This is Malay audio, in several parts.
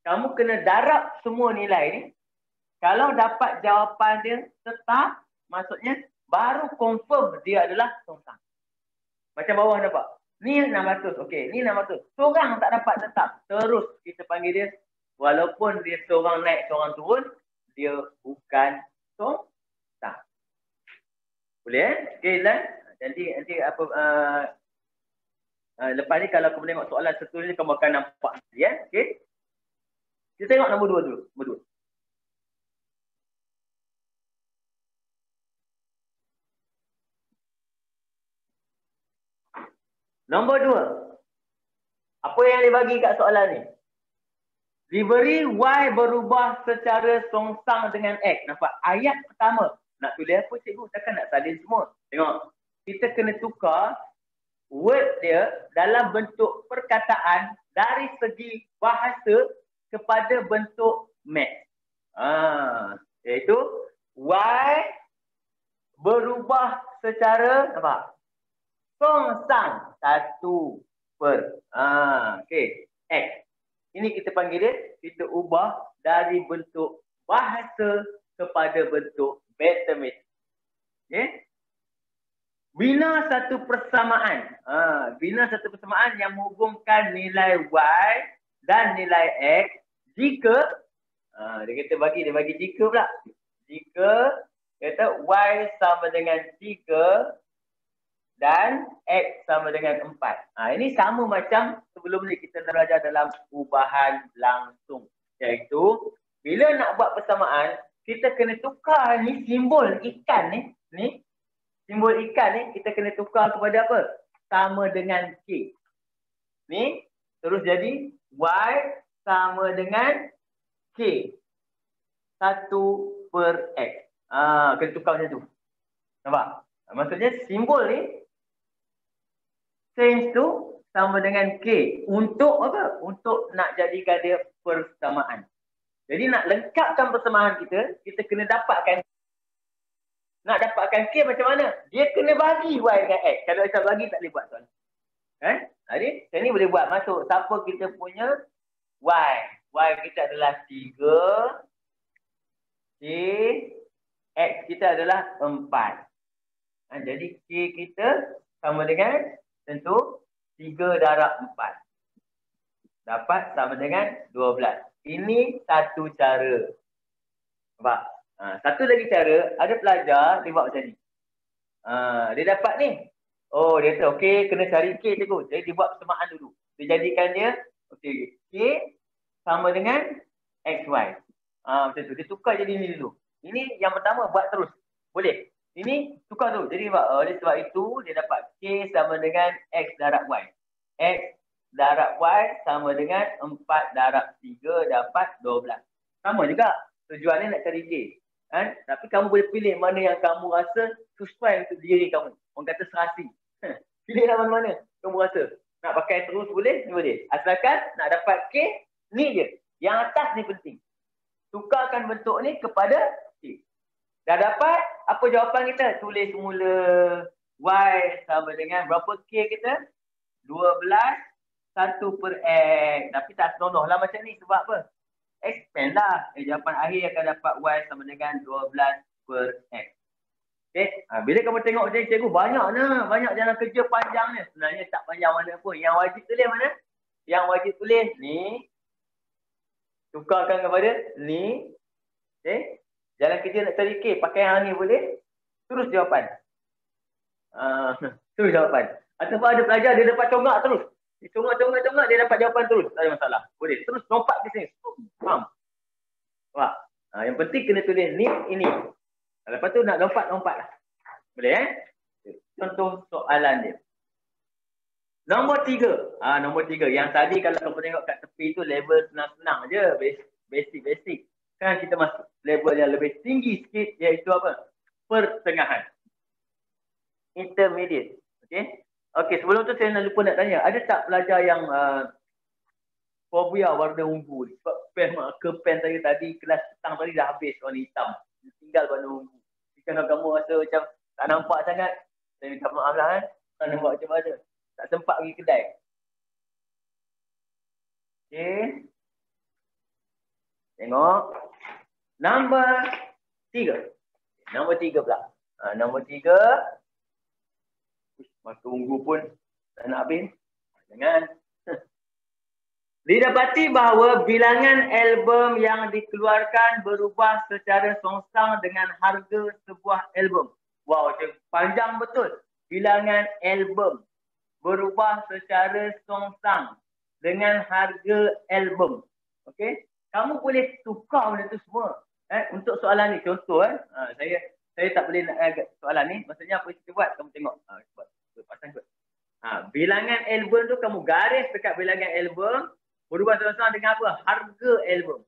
kamu kena darab semua nilai ni. Kalau dapat jawapan dia tetap, maksudnya baru confirm dia adalah songsang. Macam bawah nampak. Ni 600. Okey, ni 600. Seorang tak dapat tetap. Terus kita panggil dia, walaupun dia seorang naik, seorang turun, dia bukan songsang. Boleh Okey Lan? Nanti apa lepas ni kalau kamu tengok soalan seterusnya kamu akan nampak okey. Kita tengok nombor 2 dulu. Nombor 2. Nombor 2. Apa yang dibagi kat soalan ni? Diberi Y berubah secara songsang dengan X. Nampak? Ayat pertama. Nak tulis apa cikgu? Takkan nak salin semua. Tengok. Kita kena tukar word dia dalam bentuk perkataan dari segi bahasa kepada bentuk math. Iaitu Y berubah secara apa? Songsang 1 per. Okey. X. Ini kita panggil dia, kita ubah dari bentuk bahasa kepada bentuk matematik. Okay? Bina satu persamaan. Bina satu persamaan yang menghubungkan nilai Y dan nilai X jika, dia bagi jika pula. Jika, kata Y sama dengan 3 dan X sama dengan 4. Ini sama macam sebelum ni kita belajar dalam ubahan langsung. Iaitu, bila nak buat persamaan, kita kena tukar ni simbol ikan ni. Simbol ikan ni kita kena tukar kepada apa? Sama dengan K. Ni, terus jadi Y sama dengan K. 1 per X. Kena tukar macam tu. Nampak? Maksudnya simbol ni change tu sama dengan K. Untuk apa? Untuk nak jadikan dia persamaan. Jadi nak lengkapkan persamaan kita, kita kena dapatkan. Nak dapatkan K macam mana? Dia kena bagi Y dengan X. Kalau kita bagi tak boleh buat soalan. Jadi, saya ni boleh buat masuk. Siapa kita punya Y? Y kita adalah 3. K. X kita adalah 4. Jadi K kita sama dengan tentu 3 darab 4. Dapat sama dengan 12. Ini satu cara. Nampak? Satu lagi cara, ada pelajar dia buat macam ni. Dia dapat ni. Oh, dia kata, okey, kena cari K cikgu. Jadi dia buat persamaan dulu. Dia jadikan dia, okey, K sama dengan XY. Macam tu. Dia tukar jadi ni dulu. Ini yang pertama, buat terus. Boleh? Ini tukar tu. Jadi oleh sebab itu dia dapat K sama dengan X darab Y. X darab Y sama dengan 4 darab 3 dapat 12. Sama juga. Tujuannya nak cari K. Tapi kamu boleh pilih mana yang kamu rasa sesuai untuk diri kamu. Orang kata serasi. Pilihlah mana-mana kamu rasa. Nak pakai terus boleh? Boleh. Asalkan nak dapat K, ni je. Yang atas ni penting. Tukarkan bentuk ni kepada K. Dah dapat, apa jawapan kita? Tulis semula Y sama dengan berapa K kita? 12, 1 per X. Tapi tak senonoh lah macam ni. Sebab apa? Expand lah. Jawapan akhir akan dapat Y sama dengan 12 per X. Okay. Bila kamu tengok macam ni, cikgu banyak jalan kerja panjang ni. Sebenarnya tak panjang mana pun. Yang wajib tulis mana? Yang wajib tulis ni. Tukarkan kepada ni. Okay. Jalan kerja nak cari K, pakai yang ni boleh. Terus jawapan. Terus jawapan. Ataupun ada pelajar dia dapat congak terus. Dia congak, dia dapat jawapan terus. Tak ada masalah. Boleh. Terus lompat ke sini. Faham? Wah. Yang penting kena tulis ni, ini. Lepas tu nak lompat lah. Boleh Contoh soalan dia. Nombor 3. Nombor 3. Yang tadi kalau kamu tengok kat tepi tu level senang-senang je. Basic. Kan kita masuk level yang lebih tinggi sikit, iaitu apa? Pertengahan. Intermediate. Okey, sebelum tu saya lupa nak tanya, ada tak pelajar yang fobia warna ungu ni? Sebab pen saya tadi, kelas petang tadi dah habis warna hitam. Tinggal warna ungu. Kalau kamu rasa macam tak nampak sangat, saya minta maaf lah tak nampak macam mana. Tak sempat pergi kedai. Okey. Tengok. Nombor 3. Nombor 3 pula. Nombor 3. Masa tunggu pun tak nak habis. Jangan. Didapati bahawa bilangan album yang dikeluarkan berubah secara songsang dengan harga sebuah album. Wow, panjang betul. Bilangan album berubah secara songsang dengan harga album. Okey? Kamu boleh tukar benda tu semua. Untuk soalan ni, contoh saya tak boleh nak soalan ni. Maksudnya apa kita buat? Kamu tengok. Pasang kot. Bilangan album tu kamu garis dekat bilangan album. Berubah songsang dengan apa? Harga album.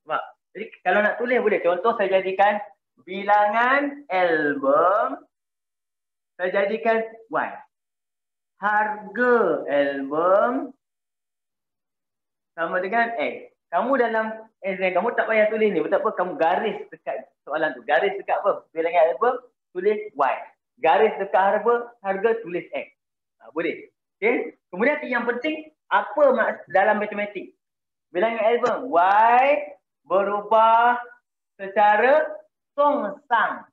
Sebab, jadi kalau nak tulis boleh. Contoh saya jadikan bilangan album. Saya jadikan Y. Harga album sama dengan X. Kamu dalam exam kamu tak payah tulis ni. Betul apa? Kamu garis dekat soalan tu. Garis dekat apa? Bilangan album, tulis Y. Garis dekat harga tulis X. Boleh. Okay? Kemudian yang penting, apa dalam matematik? Bilangan album Y berubah secara songsang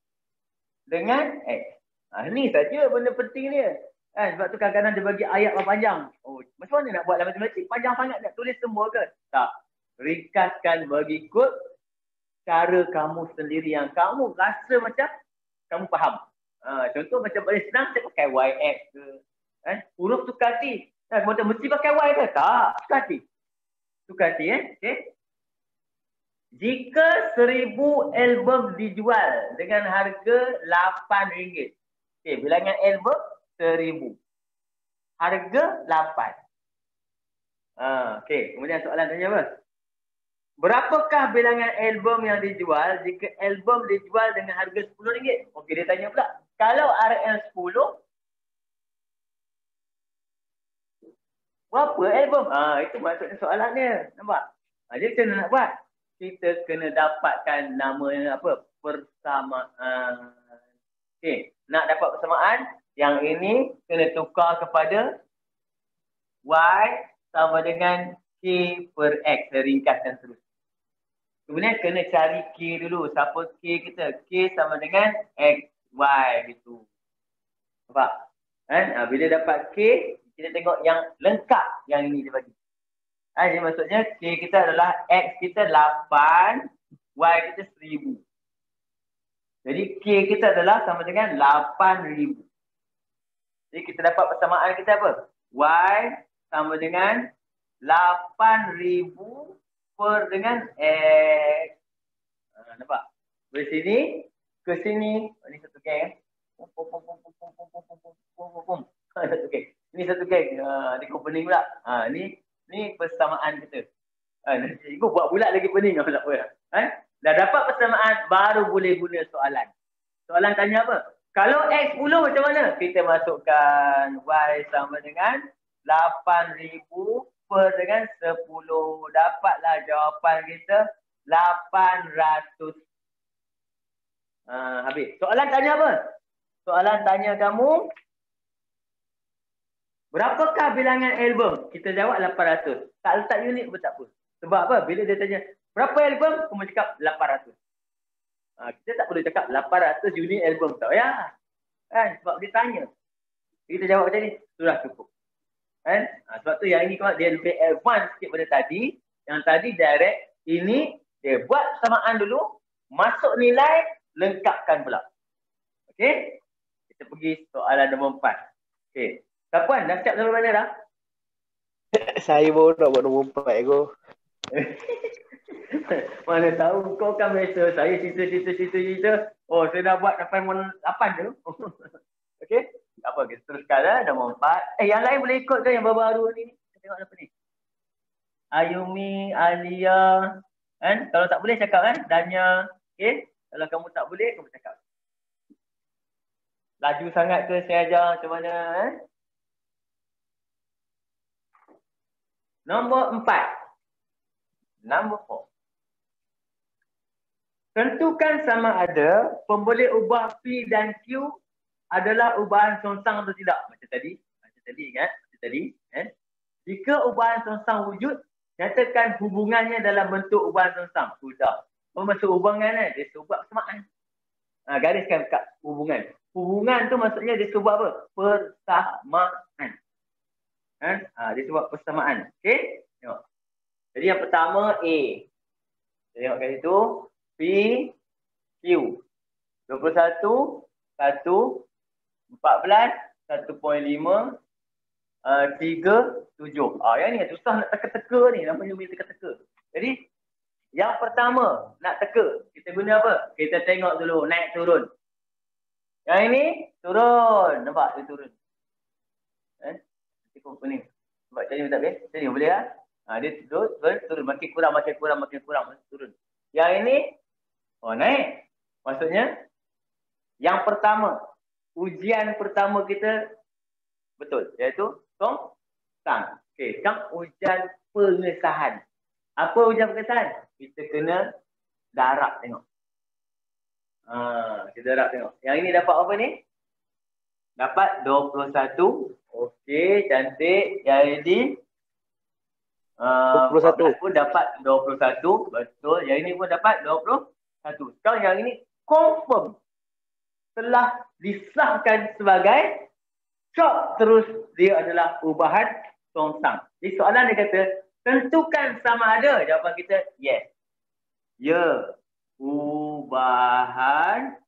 dengan X. Ni saja benda penting dia. Sebab tu kadang-kadang dia bagi ayat panjang. Oh, macam mana nak buat dalam matematik? Panjang sangat nak tulis semua ke? Tak. Ringkaskan mengikut cara kamu sendiri yang kamu rasa macam kamu faham. Contoh macam paling senang saya pakai YX ke. Huruf tukar hati. Mesti pakai Y ke? Tak. Tukar hati. Tukar hati. Okay. Jika 1000 album dijual dengan harga RM8. Okay, bilangan album 1000. Harga 8. Okay, kemudian soalan tanya apa? Berapakah bilangan album yang dijual jika album dijual dengan harga RM10? Okey, dia tanya pula. Kalau RL 10, berapa album? Itu maksudnya soalannya. Nampak? Jadi macam mana nak buat? Kita kena dapatkan nama apa? Persamaan. Okey, nak dapat persamaan, yang ini kena tukar kepada Y sama dengan K per X. Saya ringkaskan terus. Kemudian kena cari K dulu. Siapa K kita? K sama dengan X, Y gitu. Nampak? Bila dapat K, kita tengok yang lengkap yang ini dia bagi. Jadi maksudnya K kita adalah X kita 8, Y kita 1000. Jadi K kita adalah sama dengan 8000. Jadi kita dapat persamaan kita apa? Y sama dengan 8000 per dengan X. Nampak? Dari sini ke sini. Ini satu geng. Satu geng. Ini satu geng. Ini pening pula. Ni persamaan kita. Cikgu buat bulat lagi pening. Tak apa. Dah dapat persamaan, baru boleh guna soalan. Soalan tanya apa? Kalau X 10 macam mana? Kita masukkan Y sama dengan 8000 per dengan 10. Dapatlah jawapan kita 800. Habis. Soalan tanya apa? Soalan tanya kamu, berapakah bilangan album? Kita jawab 800. Tak letak unit pun tak apa. Sebab apa? Bila dia tanya, berapa album? Kamu cakap 800. Kita tak perlu cakap 800 unit album. Tak ya? Sebab dia tanya. Kita jawab macam ni, sudah cukup. Sebab tu yang ini dia lebih advance sikit pada tadi. Yang tadi direct, ini dia buat persamaan dulu, masuk nilai, lengkapkan pula. Okey? Kita pergi soalan nombor 4. Okey. Kapuan, dah siap sampai mana dah? Saya baru nak buat nombor 4 ko. Mana tahu kau kan biasa. Saya cerita. Oh, saya dah buat sampai nombor 8 je. Okey? Tak apa, kita teruskan nombor 4. Yang lain boleh ikut ke yang baru-baru ni? Kita tengok apa ni. Ayumi, Alia. Kalau tak boleh cakap Danya. Okey? Kalau kamu tak boleh, kamu cakap. Laju sangat ke saya ajar macam mana? Nombor 4. Nombor 4. Tentukan sama ada pemboleh ubah P dan Q adalah ubahan songsang atau tidak. Macam tadi ingat. Jika ubahan songsang wujud, Nyatakan hubungannya dalam bentuk ubahan sengsang. Sudah. Maksud hubungan dia sebab persamaan. Gariskan kat hubungan. Hubungan tu maksudnya dia sebab apa? Persamaan. Dia sebab persamaan. Okey? Tengok. Jadi yang pertama A. Tengok kat situ. P, Q. 21, 1, 14, 1.5, 3, 7. Yang ni susah nak teka-teka ni. Namanya bila teka-teka. Jadi, yang pertama nak teka. Kita guna apa? Kita tengok dulu. Naik turun. Yang ini turun. Nampak dia turun. Cukup ni. Sebab macam ni tak boleh. Macam ni boleh lah. Dia turun. Makin kurang, makin kurang, makin kurang. Turun. Yang ini. Naik. Maksudnya. Yang pertama. Ujian pertama kita. Betul. Iaitu. Songsang. Okey. Sekarang ujian pengesahan. Apa ujian pengesahan? Kita kena darab tengok. Kita darab tengok. Yang ini dapat apa ni? Dapat 21. Okey. Cantik. Yang ini. 21. Pun dapat 21. Betul. Yang ini pun dapat 21. Sekarang yang ini confirm. Telah disahkan sebagai cok, terus dia adalah ubahan songsang. Jadi soalan dia kata, tentukan sama ada. Jawapan kita, yes. Ya. Ubahan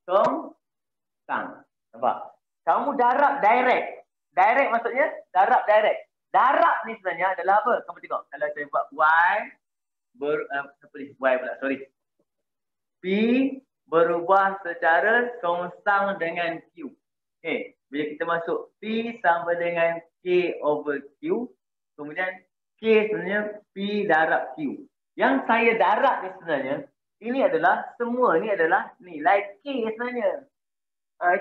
songsang. Nampak? Kamu darab direct. Direct maksudnya, darab direct. Darab ni sebenarnya adalah apa? Kamu tengok. Kalau saya buat Y, Y pula, sorry. P berubah secara songsang dengan Q. Okay. Bila kita masuk P sama dengan K over Q. Kemudian K sebenarnya P darab Q. Yang saya darab ni sebenarnya, ini adalah semua ni adalah nilai K sebenarnya.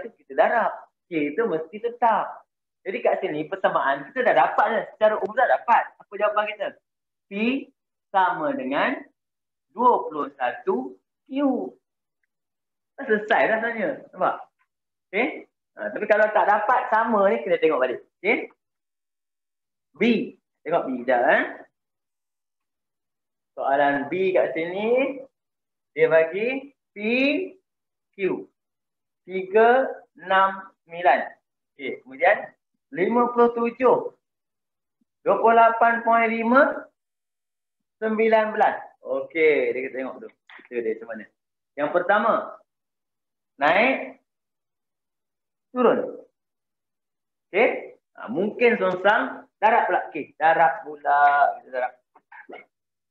Itu kita darab. K itu mesti tetap. Jadi kat sini persamaan kita dah dapat dah. Secara umum dah dapat. Apa jawapan kita? P sama dengan 21 Q. Dah selesai dah sebenarnya. Nampak? Okay. Tapi kalau tak dapat sama ni, kena tengok balik. Okay. B. Tengok B sekejap. Soalan B kat sini. Dia bagi P, Q. 3, 6, 9. Okay. Kemudian 57. 28.5. 19. Okey. Dia kita tengok tu. Kita dia macam mana. Yang pertama. Naik. Turun. Okey. Mungkin songsang. Darab pula. Okey. Darab pula. Kita darab.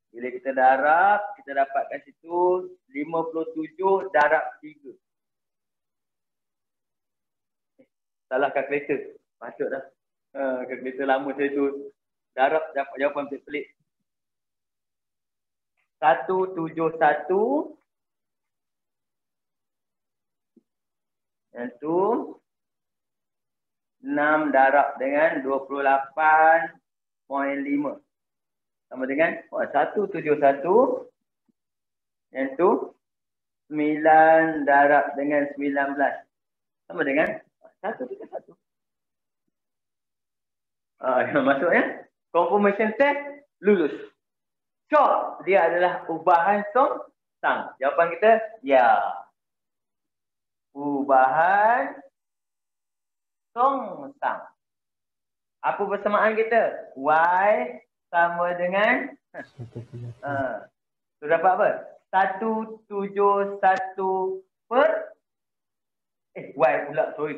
Bila kita darab. Kita dapatkan situ. 57 darab 3. Salah kalkulator. Masuk dah. Kalkulator lama saya tu. Darab dapat jawapan pelik. 171. Yang tu 6 darab dengan 28.5. Sama dengan 171. Yang tu 9 darab dengan 19. Sama dengan 131. Maksudnya confirmation test lulus. Cok, dia adalah ubahan songsang. Jawapan kita, ya. Ubahan songsang. Apa persamaan kita? Y sama dengan tu dapat apa? 171 per Y pula. Sorry.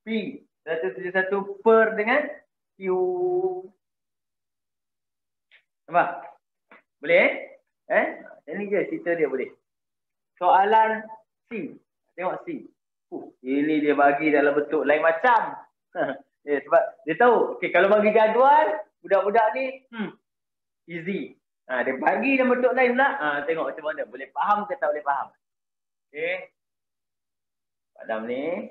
P 171 per dengan Q. Nampak? Boleh Ini je cerita dia boleh. Soalan C. Tengok C. Ini dia bagi dalam bentuk lain macam. Sebab dia tahu. Okay, kalau bagi jadual, budak-budak ni easy. Dia bagi dalam bentuk lain pula. Tengok macam mana. Boleh faham ke tak boleh faham. Okay. Padam ni.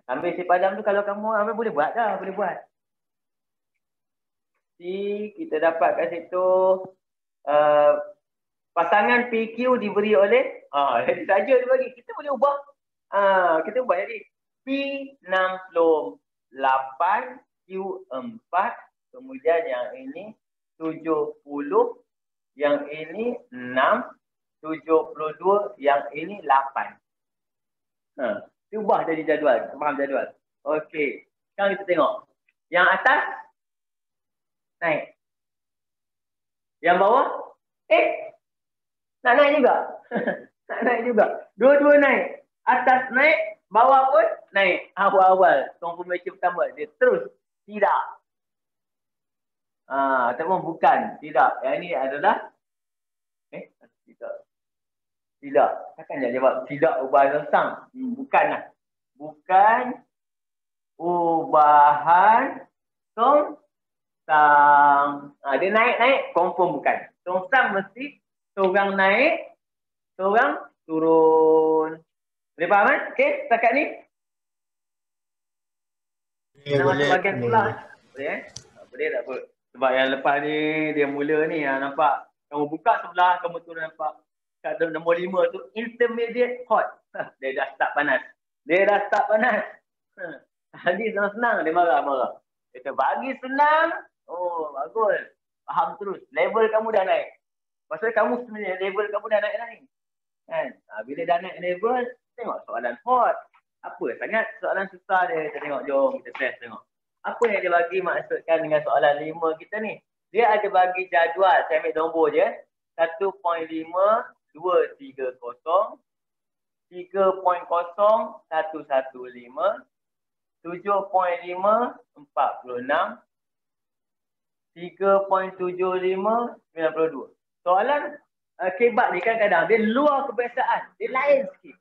Sambil si padam tu kalau kamu boleh buat dah. Boleh buat. Kita dapat kat situ pasangan PQ diberi oleh jadi saja dia bagi. Kita boleh ubah. Kita ubah jadi P68 Q4 Kemudian yang ini 70. Yang ini 6. 72. Yang ini 8. Ubah jadi jadual. Faham jadual? Okey. Sekarang kita tengok. Yang atas naik. Yang bawah nak naik juga. Nak naik juga. Dua-dua naik. Atas naik, bawah pun naik. Awal-awal confirmation pertama dia terus tidak. Ataupun bukan, tidak. Yang ini adalah tidak. Tidak. Takkan dia jawab tidak ubahan song. Bukanlah. Bukan ubahan song. Dia naik-naik, confirm bukan. Song mesti seorang naik, seorang turun. Boleh faham kan? Okey, setakat ni? Nak masuk bahagian pula. Boleh Boleh tak apa. Sebab yang lepas ni, dia mula ni, nampak. Kamu buka sebelah, kamu turun nampak. Kat nombor 5 tu, intermediate hot. Dia dah start panas. Tadi senang-senang, dia marah-marah. Kita bagi senang. Oh, bagus. Faham terus. Level kamu dah naik. Pasal kamu sebenarnya level kamu dah naik dah ni. Kan? Bila dah naik level, tengok soalan hot. Apa sangat soalan susah dia. Kita tengok, jom kita test tengok. Apa yang dia bagi maksudkan dengan soalan 5 kita ni? Dia ada bagi jadual. Saya ambil nombor je. 1.5, 230, 3.0, 115, 7.5, 46, 3.75, 92. Soalan kebat ni kadang-kadang dia luar kebiasaan. Dia lain sikit.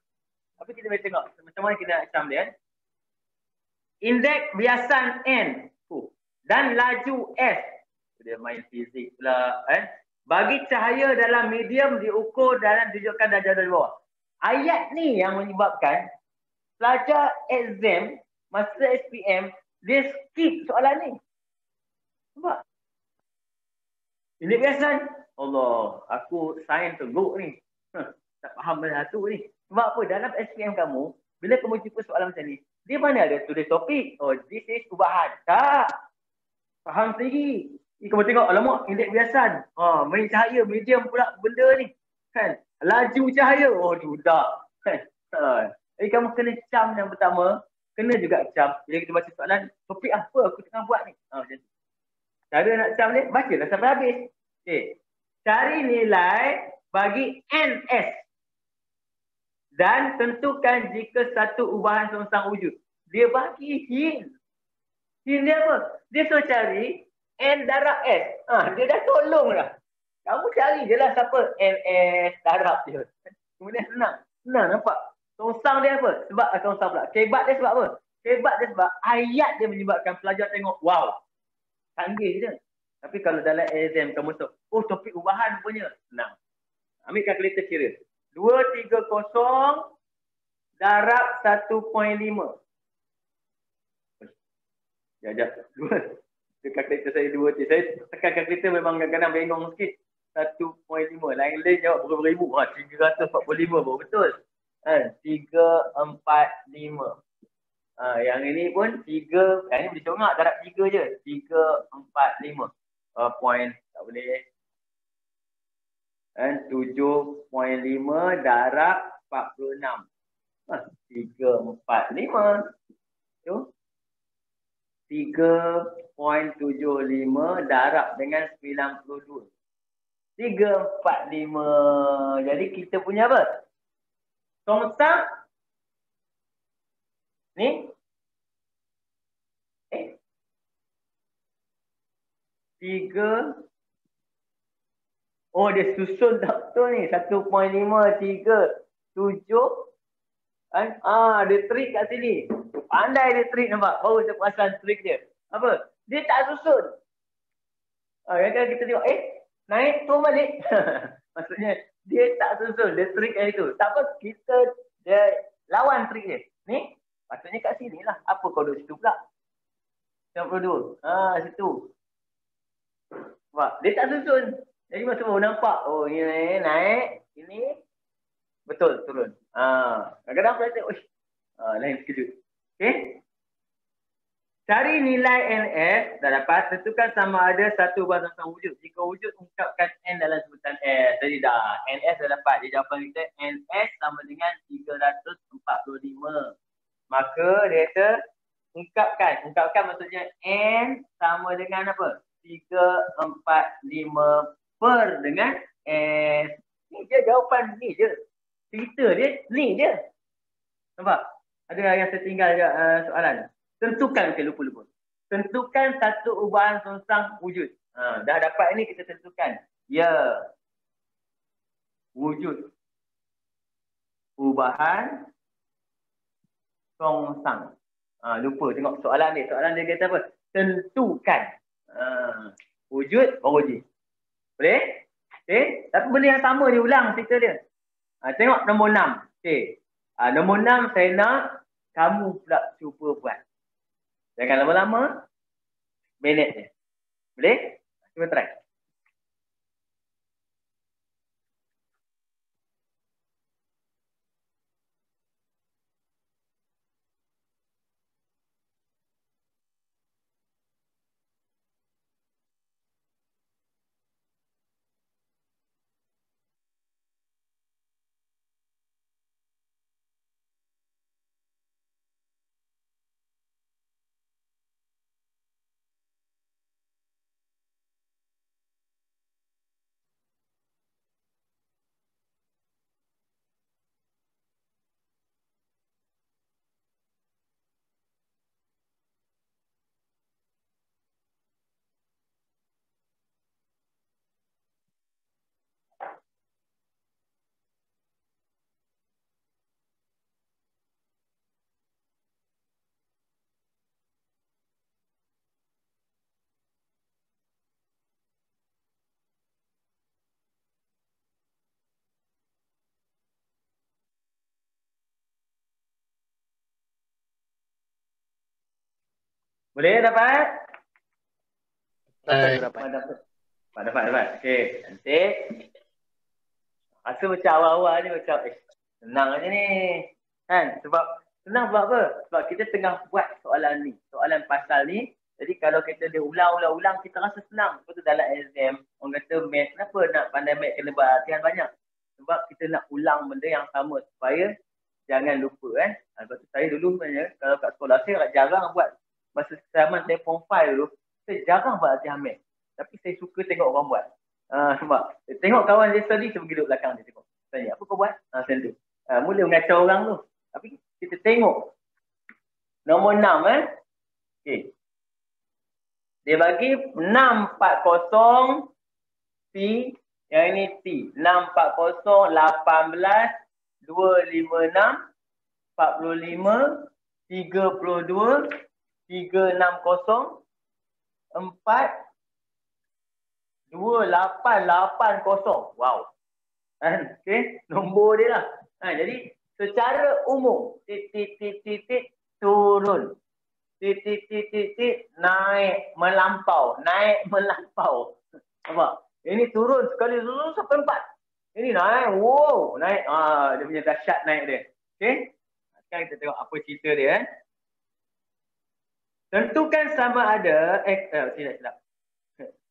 Tapi kita boleh tengok macam mana kita nak cam dia. Indeks biasan N dan laju S. Dia main fizik pula. Bagi cahaya dalam medium diukur dalam tunjukkan darjah dari bawah. Ayat ni yang menyebabkan pelajar exam masa SPM dia skip soalan ni. Sebab ini biasa. Allah, aku sains teruk ni. Tak faham benda satu ni. Sebab apa? Dalam SPM kamu, bila kamu jumpa soalan macam ni, dia mana ada tulis topik? Oh, this is ubahan. Tak. Faham sendiri. Kamu tengok, alamak, indeks biasan. Main cahaya, medium pula benda ni. Kan? Laju cahaya. Oh, sudah. Kan? Jadi kamu kena cam yang pertama. Kena juga cam. Bila kita baca soalan, topik apa aku tengah buat ni? Macam tu. Cara nak cam ni, bacalah sampai habis. Okay. Cari nilai bagi NS. Dan tentukan jika satu ubahan seongsang wujud. Dia bagi hint. Hint dia apa? Dia suruh cari N darab S. Dia dah tolong dah. Kamu cari je lah siapa NS darab dia. Kemudian senang. Senang nampak. Seongsang dia apa? Sebab seongsang pula. Kebat dia sebab apa? Kebat dia sebab ayat dia menyebabkan pelajar tengok. Wow. Canggih je. Tapi kalau dalam exam kamu tahu, oh topik ubahan punya. Senang. Ambil kalkulator kira. 230 darab 1.5. Sekejap. Kalkulator saya 2. Saya tekan kalkulator memang kadang-kadang bengong sikit. 1.5. Lain-lain jawab beribu-ribu. 345 baru betul. 345. Yang ini pun 3. Yang ini boleh congak darab 3 je. 345. Point. Tak boleh. 7.5 darab 46. 345. Tu. 3.75 darab dengan 92. 345. Jadi kita punya apa? Seongsang. Ni. 3. Oh, dia susun tak betul ni. 1.5, 3, 7. Dia trik kat sini. Pandai dia trik nampak. Baru saya perasan trik dia. Apa? Dia tak susun. Kadang-kadang kita tengok, naik, turun balik. Maksudnya, dia tak susun. Dia trik yang itu. Tak apa, kita dia lawan trik dia. Ni, maksudnya kat sini lah. Apa kau duduk situ pula? 92. Situ. Nampak? Dia tak susun. Jadi masa baru nampak, oh ini naik, ini betul turun. Kadang-kadang saya tengok, lain sekejap. Okay? Cari nilai NS, dah dapat. Tentukan sama ada satu ubahan songsan wujud. Jika wujud, ungkapkan N dalam sebutan S. Jadi dah, NS dah dapat. Dia jawapan kita, NS sama dengan 345. Maka dia kata, ungkapkan. Ungkapkan maksudnya N sama dengan apa? 345 per dengan S. Ni je jawapan ni je. Cerita dia, ni je. Nampak? Ada yang tertinggal je soalan. Tentukan, kita lupa-lupa. Tentukan satu ubahan songsan wujud. Dah dapat ni kita tentukan. Ya. Wujud. Ubahan songsan. Lupa tengok soalan dia. Soalan dia kata apa? Tentukan. Wujud baru je. Boleh? Okay. Tapi benda yang sama dia ulang cerita dia. Tengok nombor 6. Okay. Nombor 6 saya nak kamu pula cuba buat. Jangan lama-lama. Minit je. Boleh? Cuba try. Boleh dapat? Dapat. Okey. Nanti. Rasa macam awal-awal ni macam senang aja ni. Kan? Sebab senang buat apa? Sebab kita tengah buat soalan ni. Soalan pasal ni. Jadi kalau kita dia ulang, kita rasa senang. Lepas tu dalam exam, orang kata math, kenapa nak pandai math kena latihan banyak? Sebab kita nak ulang benda yang sama supaya jangan lupa kan. Lepas tu saya dulu sebenarnya, kalau kat sekolah saya jarang buat. Masa zaman saya form 5 dulu, saya jarang buat latihan math. Tapi saya suka tengok orang buat. Sebab tengok kawan dia study, saya pergi duduk belakang dia tengok. Tanya, apa kau buat? Macam tu. Mula mengacau orang tu. Tapi kita tengok. Nombor 6 Okay. Dia bagi 640 T. Yang ini T. 640, 18, 256, 45, 32, 360, 4, 2880. Wow. Okay. Nombor dia lah. Jadi secara umum titik turun. Titik naik melampau. Nampak? Ini turun sekali turun sampai 4. Ini naik. Wow. Naik. Dia punya dahsyat naik dia. Okay. Sekarang kita tengok apa cerita dia. Tentukan sama ada. Silap.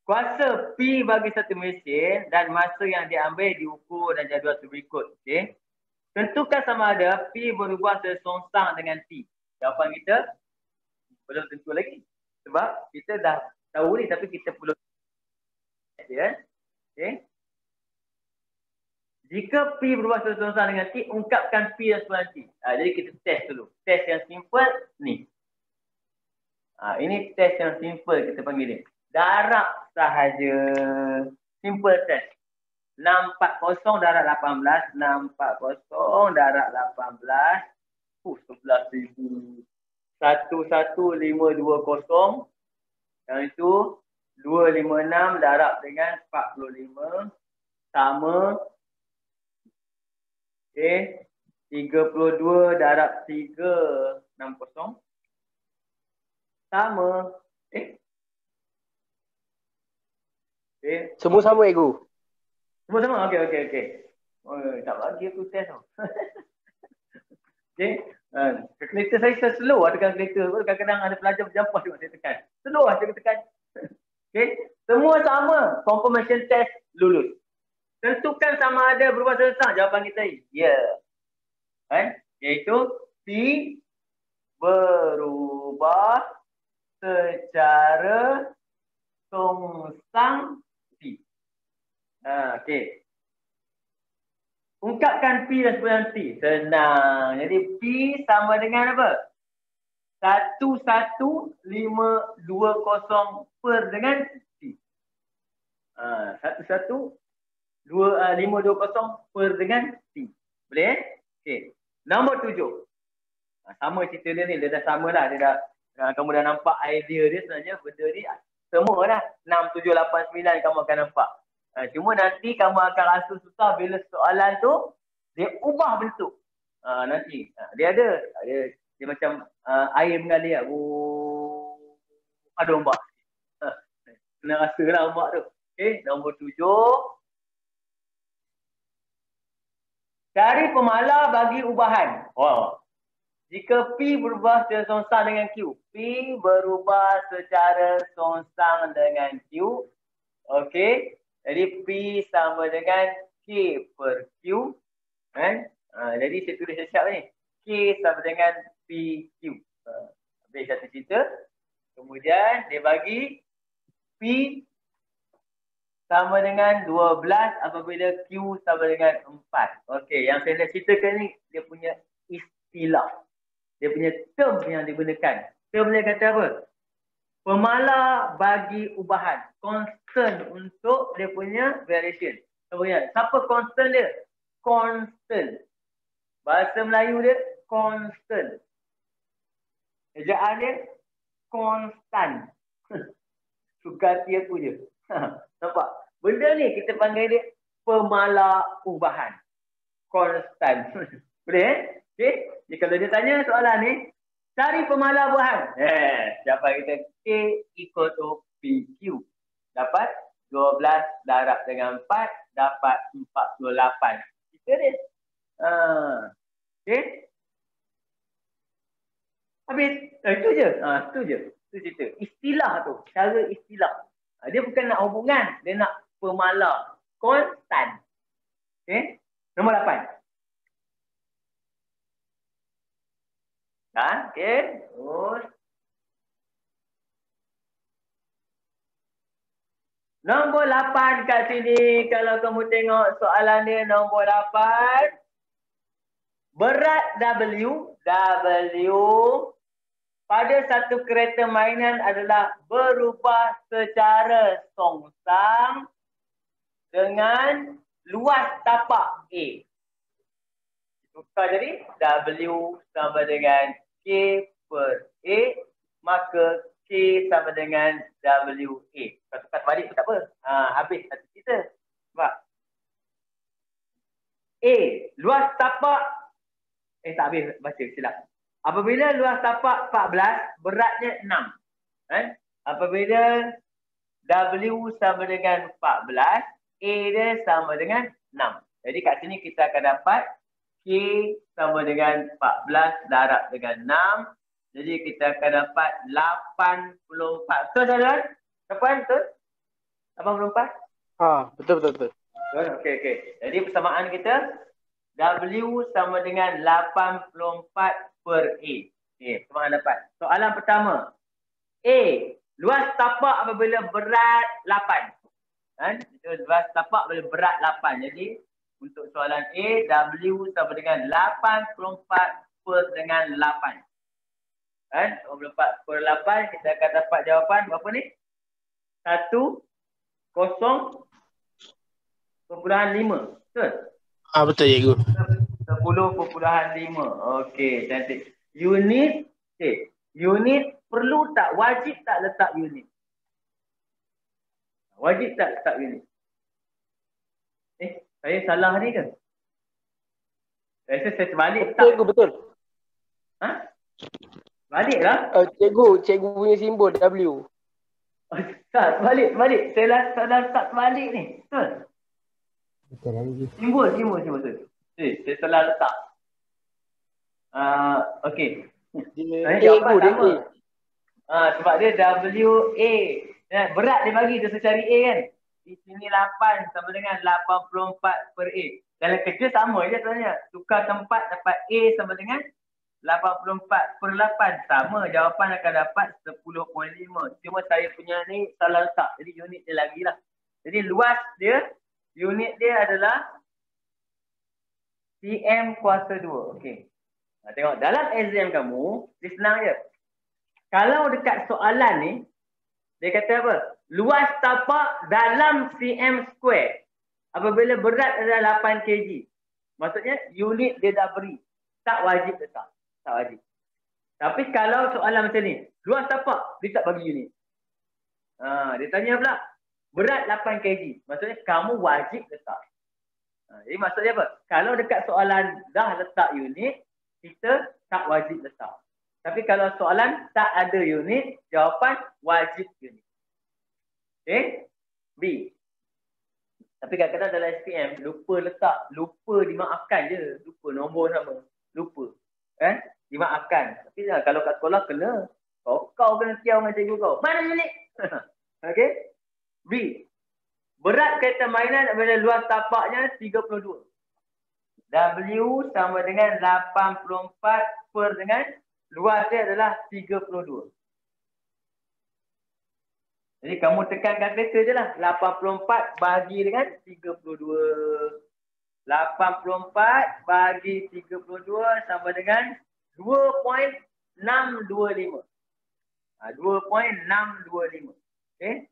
Kuasa P bagi satu mesin dan masa yang diambil diukur dan jadual berikut. Okay. Tentukan sama ada P berubah sesongsang dengan T. Jawapan kita belum tentu lagi. Sebab kita dah tahu ni tapi kita perlu. Okay. Jika P berubah sesongsang dengan T, ungkapkan P dan sebuah T. Jadi kita test dulu. Test yang simple ni. Ini test yang simple kita panggil ni. Darab sahaja. Simple test. 640 darab 18. 640 darab 18. 11,000. 11520. Yang itu 256 darab dengan 45. Sama. Okay. 32 darab 360. Sama. Okay. Semua sama ego. Semua sama? Okey. Oh, tak bagi aku test tau. Okay. Kalkulator saya slow lah tekan kalkulator. Kadang-kadang ada pelajar berjampas juga saya tekan. Slow lah saya tekan. Okay. Semua sama. Confirmation test lulus. Tentukan sama ada berubah sengsang. Jawapan kita ya. Iaitu P berubah secara songsang T. Okay. Ungkapkan P dan sebenarnya T. Senang. Jadi P sama dengan apa? 11520 per dengan T. 11520 per dengan T. Boleh? Okay. Nombor 7. Sama cerita dia ni. Dia dah sama dah. Kamu dah nampak idea dia sebenarnya. Benda ni semua dah. 6, 7, 8, 9 kamu akan nampak. Cuma nanti kamu akan rasa susah bila soalan tu dia ubah bentuk. Nanti dia ada dia macam air mengalir. Ada ombak. Kena rasa lah ombak tu. Okay, nombor 7. Cari pemalar bagi ubahan. Jika P berubah secara songsang dengan Q. P berubah secara songsang dengan Q. Okey. Jadi P sama dengan K per Q. Jadi saya tulis siap ni. K sama dengan PQ. Habis satu cerita. Kemudian dia bagi P sama dengan 12 apabila Q sama dengan 4. Okey, yang saya nak ceritakan ni dia punya istilah. Dia punya term yang digunakan. Term dia kata apa? Pemalar bagi ubahan. Constant untuk dia punya variation. Kemudian, siapa constant dia? Constant. Bahasa Melayu dia constant. Ejaan dia constant. Suka hati aku je. Nampak? Benda ni kita panggil dia pemalar ubahan. Constant. Boleh? Okay? Jadi kalau dia tanya soalan ni, cari pemalar ubahan. Jawapan kita K equal to PQ. Dapat 12 darab dengan 4, dapat 48. Kita dia. Okay? Habis. Itu je. Itu je. Itu cerita. Istilah tu. Cara istilah. Dia bukan nak hubungan. Dia nak pemalar. Konstan. Okay? Nombor 8. Okay. Terus. Nombor 8 kat sini. Kalau kamu tengok soalan dia nombor 8. Berat W pada satu kereta mainan adalah berubah secara songsang dengan luas tapak A. Tukar jadi W sama dengan K per A, maka K sama dengan WA. Kalau tukar balik pun tak apa. Habis satu cerita. Nampak? A, luas tapak. Tak habis baca, silap. Apabila luas tapak 14, beratnya 6. Apabila W sama dengan 14, A dia sama dengan 6. Jadi kat sini kita akan dapat K sama dengan 14 darab dengan 6. Jadi kita akan dapat 84. Betul tuan-tuan? Betul? 84? Betul. Okey. Jadi persamaan kita W sama dengan 84 per A. Okey, persamaan dapat. Soalan pertama. A, luas tapak apabila berat 8. Luas tapak apabila berat 8. Jadi untuk soalan A, W sama dengan 84 per dengan 8. 24 per 8, kita akan dapat jawapan berapa ni? 10.5. Betul? Betul cikgu. 10.5. Okey, cantik. Unit, unit perlu tak? Wajib tak letak unit? Wajib tak letak unit? Saya salah ni ke? Saya terbalik tak? Cikgu, betul. Baliklah. Cikgu punya simbol W. Tak, balik. Saya tak terbalik ni. Betul? Betul lagi. Simbol tu. Saya salah letak. Okey. Dia Jawapan A sama. Sebab dia WA. Berat dia bagi dia cari A kan. Di sini 8 sama dengan 84 per A. Dalam kerja sama je sebenarnya. Tukar tempat dapat A sama dengan 84 per 8. Sama, jawapan akan dapat 10.5. Cuma saya punya ni salah letak. Jadi unit dia lagi lah. Jadi luas dia, unit dia adalah cm kuasa 2. Okey. Tengok dalam exam kamu, dia senang je. Kalau dekat soalan ni, dia kata apa? Luas tapak dalam cm square. Apabila berat adalah 8 kg. Maksudnya unit dia dah beri. Tak wajib letak. Tak wajib. Tapi kalau soalan macam ni, luas tapak, dia tak bagi unit. Dia tanya pula, berat 8 kg. Maksudnya kamu wajib letak. Jadi maksudnya apa? Kalau dekat soalan dah letak unit, kita tak wajib letak. Tapi kalau soalan tak ada unit, jawapan wajib unit. Okay? B. Tapi kadang-kadang dalam SPM, lupa letak. Lupa dimaafkan je. Lupa nombor sama. Lupa. Kan? Dimaafkan. Tapi kalau kat sekolah kena. Kau kena tiaw dengan cikgu kau. Mana unit? Okay? B. Berat kereta mainan adalah luas tapaknya 32. W sama dengan 84 per dengan luas dia adalah 32. Jadi kamu tekan kalkulator je lah. 84 bagi dengan 32. 84 bagi 32 sama dengan 2.625. 2.625. Okay?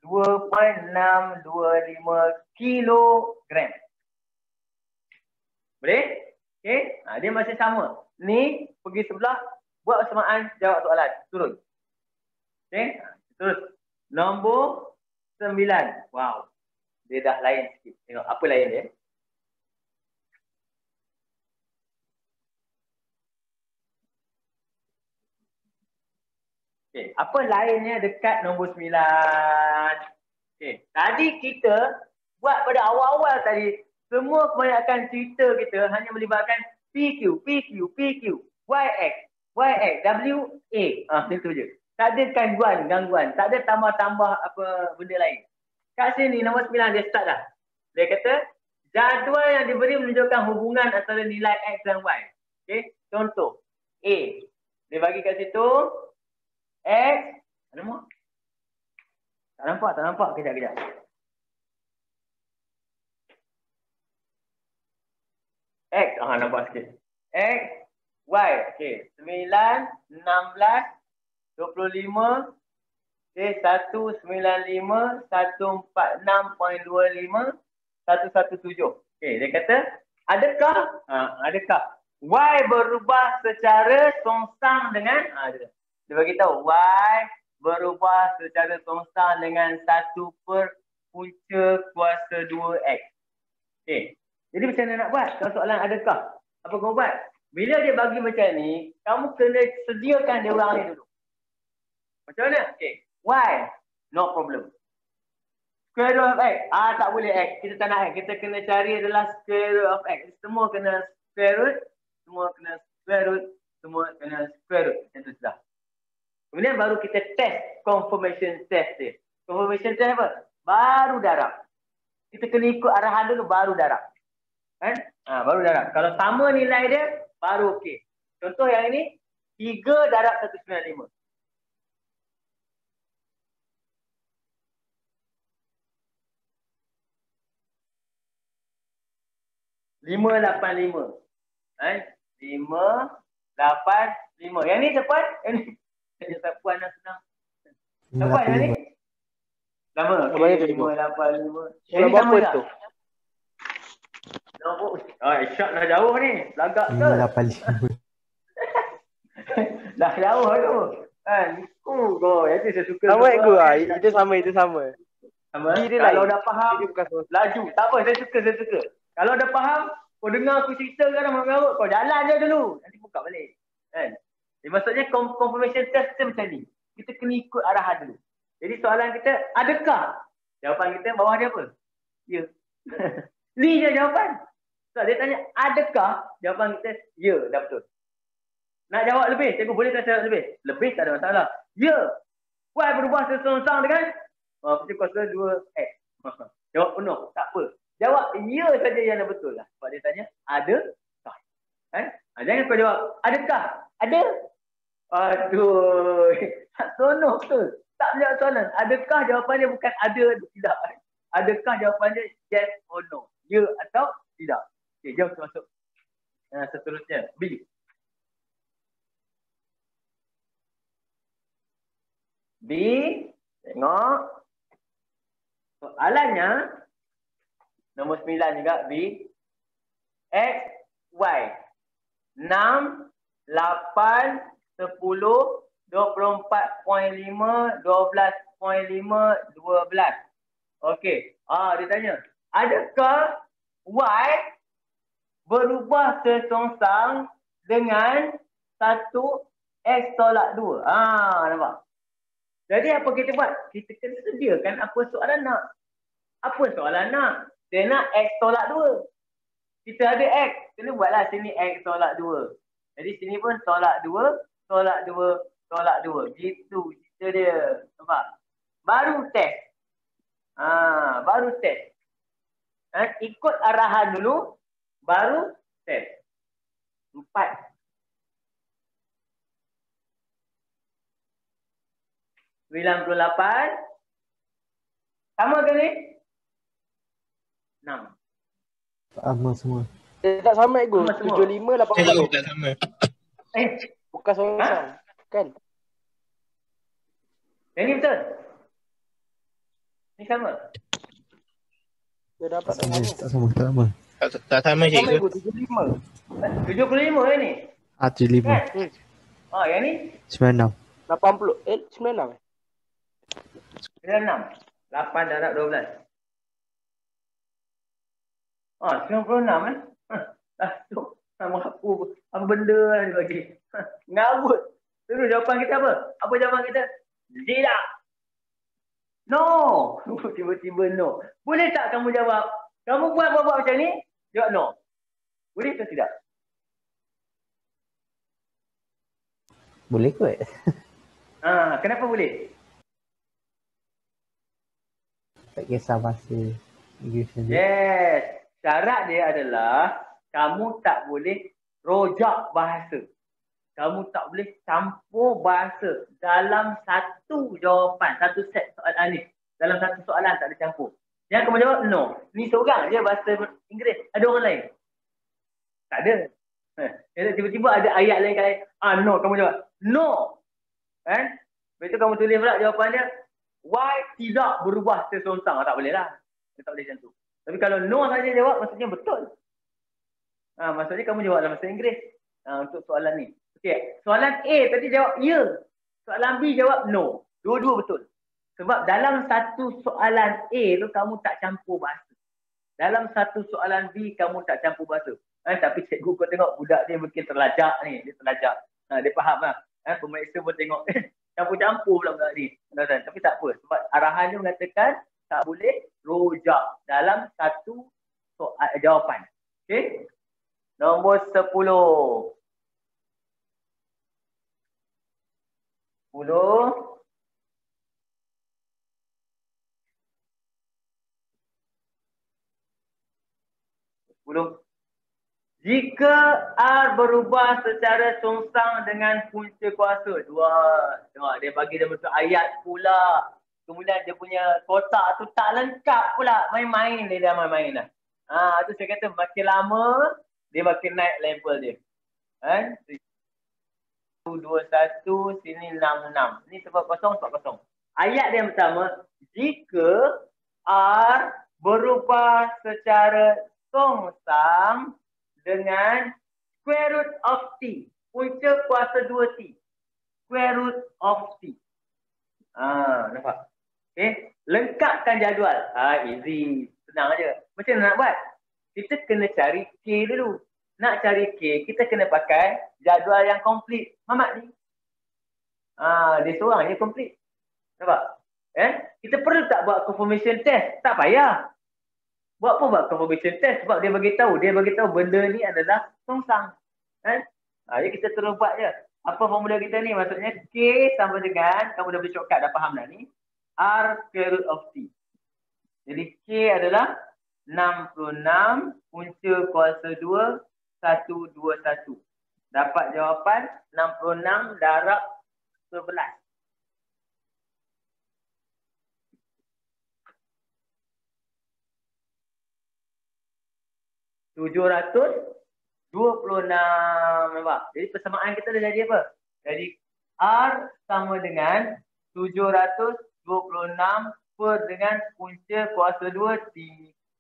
2.625 kilogram. Boleh? Okay? Dia masih sama. Ni pergi sebelah, buat persamaan, jawab soalan. Turun. Okay? Terus. Nombor 9. Wow. Dia dah lain sikit. Tengok apa lain dia. Okay. Apa lainnya dekat nombor 9? Okay. Tadi kita buat pada awal-awal tadi, semua kebanyakan cerita kita hanya melibatkan PQ, PQ, PQ, YX, YX, WA. Itu je. Tak ada gangguan. Tak ada tambah-tambah apa benda lain. Kat sini nombor 9 dia start dah. Dia kata, jadual yang diberi menunjukkan hubungan antara nilai X dan Y. Okay. Contoh, A. Dia bagi kat situ, X. Tak nampak. Kejap. X. Nampak sikit. X, Y. Okay. 9, 16, 25, okay, 195, 146.25, 117. Okay, dia kata, adakah Y berubah secara songsang dengan, dia bagi tahu, Y berubah secara songsang dengan 1 per punca kuasa 2X. Okay, jadi macam mana nak buat? Kalau soalan adakah, apa kau buat? Bila dia bagi macam ni, kamu kena sediakan dia orang ni dulu. Macam mana? Okay. Y. No problem. Square root of X. Tak boleh X. Kita tak nak X. Kita kena cari adalah square root of X. Semua kena square root. Semua kena square root. Semua kena square root. Macam tu sudah. Kemudian baru kita test confirmation test dia. Confirmation test apa? Baru darab. Kita kena ikut arahan dulu baru darab. Kan? Baru darab. Kalau sama nilai dia, baru okey. Contoh yang ini, 3 darab 195. 585. 585. Yang ni cepat. Yang ni tak puan dah senang. Cepat yang ni. Lama. Okay, 585. Yang ni sama tak? Shot dah jauh ni. Lagak ke? 585. Dah jauh tu. Jadi saya suka. Sama aku lah. Itu sama. Sama. Kalau dah faham, laju. Tak apa, saya suka. Kalau dah faham, kau dengar aku cerita kan, kau jalan je dulu. Nanti buka balik. Kan? Maksudnya confirmation test kita macam ni. Kita kena ikut arahan dulu. Jadi soalan kita, adakah? Jawapan kita bawah dia apa? Ya. Ni je jawapan. So, dia tanya, adakah? Jawapan kita, ya, dah betul. Nak jawab lebih? Cikgu boleh tak jawab lebih? Lebih tak ada masalah. Ya. Y berubah seseorang dengan pasti kuasa 2X. Jawab penuh. Tak apa. Jawab ya saja yang betul lah. Sebab dia tanya, adakah? Jangan kau jawab, adakah? Ada? Aduh. Tak sono betul. Tak jawab soalan. Adakah jawapannya bukan ada atau tidak? Adakah jawapannya yes or no? Ya atau tidak? Okay, jom masuk. Seterusnya. B. B. Tengok. Soalannya. Nombor 9 juga B. X, Y. 6, 8, 10, 24.5, 12.5, 12. Okey. Dia tanya. Adakah Y berubah sesongsang dengan 1X tolak 2? Nampak? Jadi apa kita buat? Kita kena sediakan apa soalan nak. Apa soalan nak? Dia nak X tolak 2. Kita ada X. Kena buatlah sini X tolak 2. Jadi sini pun tolak 2, tolak 2, tolak 2. Gitu cerita dia. Nampak? Baru test. Baru test. Ikut arahan dulu. Baru test. 4. $98. Sama ke ni? 6. Sama semua. Tak sama Ego. 75, 80. Tak sama. Bukan seorang. Kan? Yang ni betul? Ni sama? Dia dapat Tak sama. Tak sama Sama cikgu. Ego, 75. 75 ni? 75. Kan? Yang ni? 96. 80. 96 96. 8 darab 12. 96 tu. Sama apa benda lah dia bagi. Ngabut. Terus jawapan kita apa? Apa jawapan kita? Tidak. No. Tiba-tiba no. Boleh tak kamu jawab? Kamu buat macam ni? Jawab no. Boleh ke tidak? Boleh kot. Kenapa boleh? Tak kisah bahasa Inggeris saja. Yes. Syarat dia adalah kamu tak boleh rojak bahasa. Kamu tak boleh campur bahasa dalam satu jawapan, satu set soalan ni. Dalam satu soalan tak ada campur. Yang kamu jawab no. Ni seorang je bahasa Inggeris. Ada orang lain? Tak ada. Tiba-tiba ada ayat lain kali. No. Kamu jawab no. Lepas tu kamu tulis pula jawapan dia. Y tidak berubah sesongsang. Tak boleh lah. Dia tak boleh macam tu. Tapi kalau no saja jawab, maksudnya betul. Maksudnya kamu jawab dalam bahasa Inggeris. Untuk soalan ni. Okey. Soalan A tadi jawab ya. Soalan B jawab no. Dua-dua betul. Sebab dalam satu soalan A tu kamu tak campur bahasa. Dalam satu soalan B kamu tak campur bahasa. Tapi cikgu kau tengok budak dia mungkin terlajak ni. Dia terlajak. Dia faham lah. Pemeriksa pun tengok. Campur-campur pula budak ni. Tapi tak apa. Sebab arahan dia mengatakan tak boleh rojak dalam satu jawapan. Okey. Nombor 10. 10. Jika R berubah secara songsang dengan punca kuasa. Tengok dia bagi dia bentuk ayat pula. Kemudian dia punya kotak tu tak lengkap pula. Main-main dia dah main-main dah. Tu saya kata makin lama dia makin naik level dia. 2, 1, sini 6, 6. Ni sebab kosong. Ayat dia yang pertama. Jika R berubah secara songsang dengan square root of T. Punca kuasa 2T. Square root of T. Nampak? Okay. Lengkapkan jadual. Easy. Senang aja. Macam mana nak buat? Kita kena cari K dulu. Nak cari K, kita kena pakai jadual yang komplit. Mamat ni. Dia seorang je komplit. Nampak? Kita perlu tak buat confirmation test? Tak payah. Buat apa buat confirmation test? Sebab dia bagi tahu benda ni adalah songsang. Jadi kita terus buat je. Apa formula kita ni? Maksudnya K sama dengan, kamu dah boleh shortcut, dah faham dah ni. R square root of T. Jadi K adalah 66 punca kuasa 2, 121. Dapat jawapan 66 darab 11. $726. Nampak? Jadi persamaan kita dah jadi apa? Jadi R sama dengan 726 per dengan punca kuasa 2 T.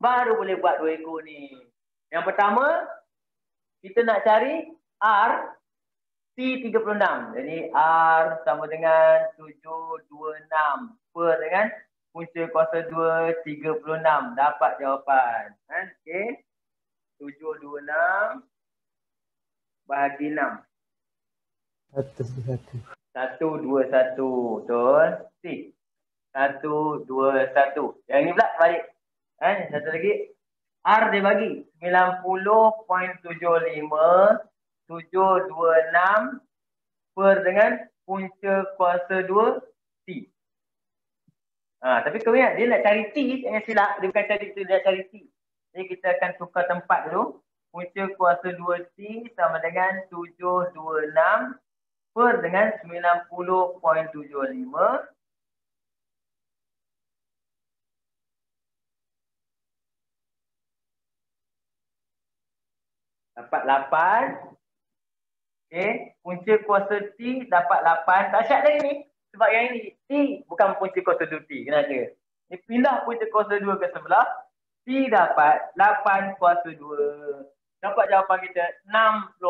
Baru boleh buat dua ekor ni. Yang pertama, kita nak cari R T36. Jadi R sama dengan 726 per dengan punca kuasa 2 36. Dapat jawapan. Okey. 726 bahagi 6. 121. Betul. C. 121. Yang ini pula balik. Satu lagi. R dia bagi 90.75 726 per dengan punca kuasa 2 T. Tapi kau ingat dia nak cari T, jangan silap. Dia bukan cari T, dia nak cari T. Jadi kita akan tukar tempat dulu. Punca kuasa 2T sama dengan 726 per dengan 90.75. Dapat 8. Okey, punca kuasa T dapat 8. Tak syak lagi ni. Sebab yang ini T bukan punca kuasa 2T. Kena ada. Ni pindah punca kuasa 2 ke sebelah. T dapat 8 kuasa 2. Dapat jawapan kita 64.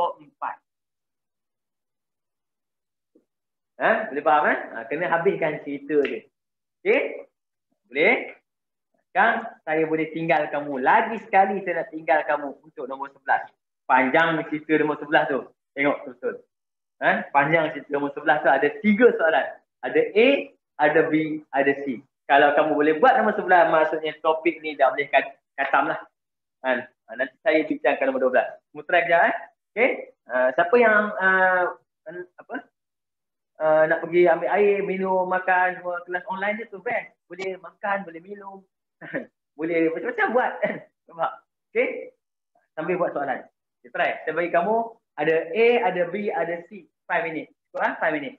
Boleh faham kena habiskan cerita dia. Okey? Boleh? Sekarang saya boleh tinggal kamu. Lagi sekali saya nak tinggal kamu untuk nombor 11. Panjang cerita nombor 11 tu. Tengok betul. Panjang cerita nombor 11 tu ada 3 soalan. Ada A, ada B, ada C. Kalau kamu boleh buat nombor 11, maksudnya topik ni dah boleh khatam lah. Nanti saya bincangkan nombor 12. Kamu try kejap. Okay? Siapa yang nak pergi ambil air, minum, makan, semua kelas online je tu best. Boleh makan, boleh minum. Boleh macam-macam buat. Nampak? Okay? Sambil buat soalan. Okay, try. Saya bagi kamu ada A, ada B, ada C. 5 minit. Cukup 5 minit.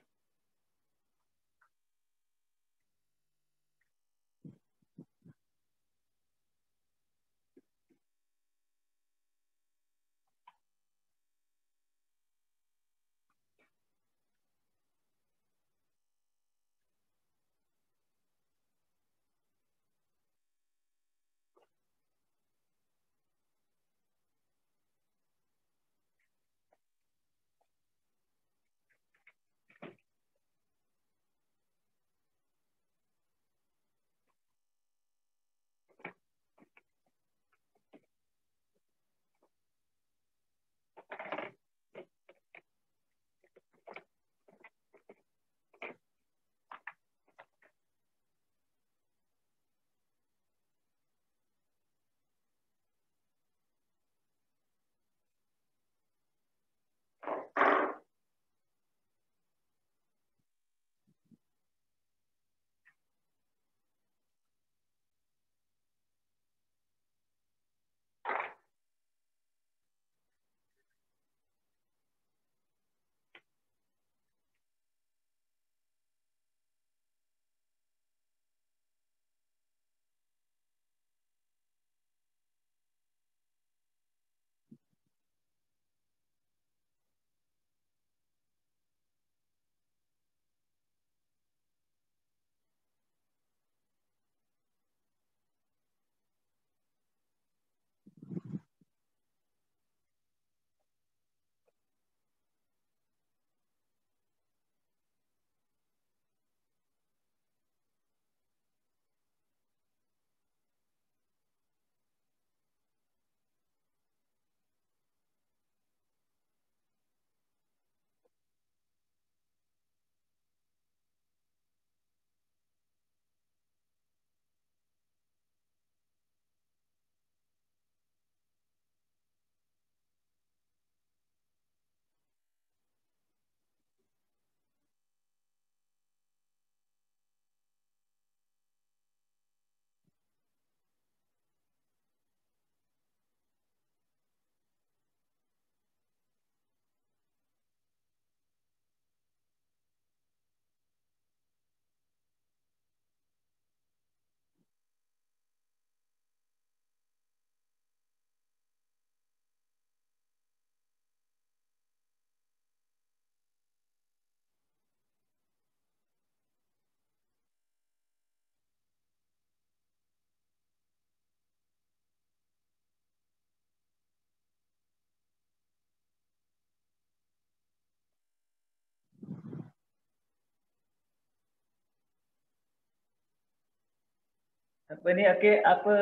Apa ni? Okey, apa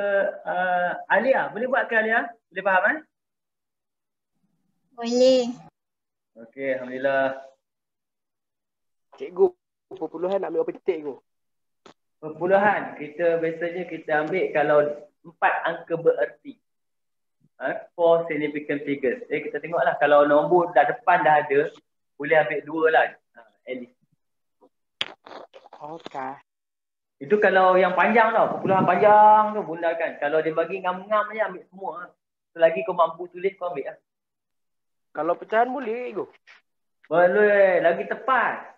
Alia, boleh buat ke Alia? Boleh faham kan? Boleh. Okey, alhamdulillah. Cikgu, perpuluhan nak ambil apa titik cikgu? Perpuluhan kita biasanya kita ambil kalau 4 angka bererti. Four significant figures. Jadi kita tengoklah kalau nombor dah depan dah ada, boleh ambil 2 lah. At least. Okey. Itu kalau yang panjang tau, perpuluhan panjang tu gunakan. Kalau dia bagi ngam-ngam je ambil semua. Selagi kau mampu tulis kau ambil lah. Kalau pecahan boleh cikgu? Boleh, lagi tepat.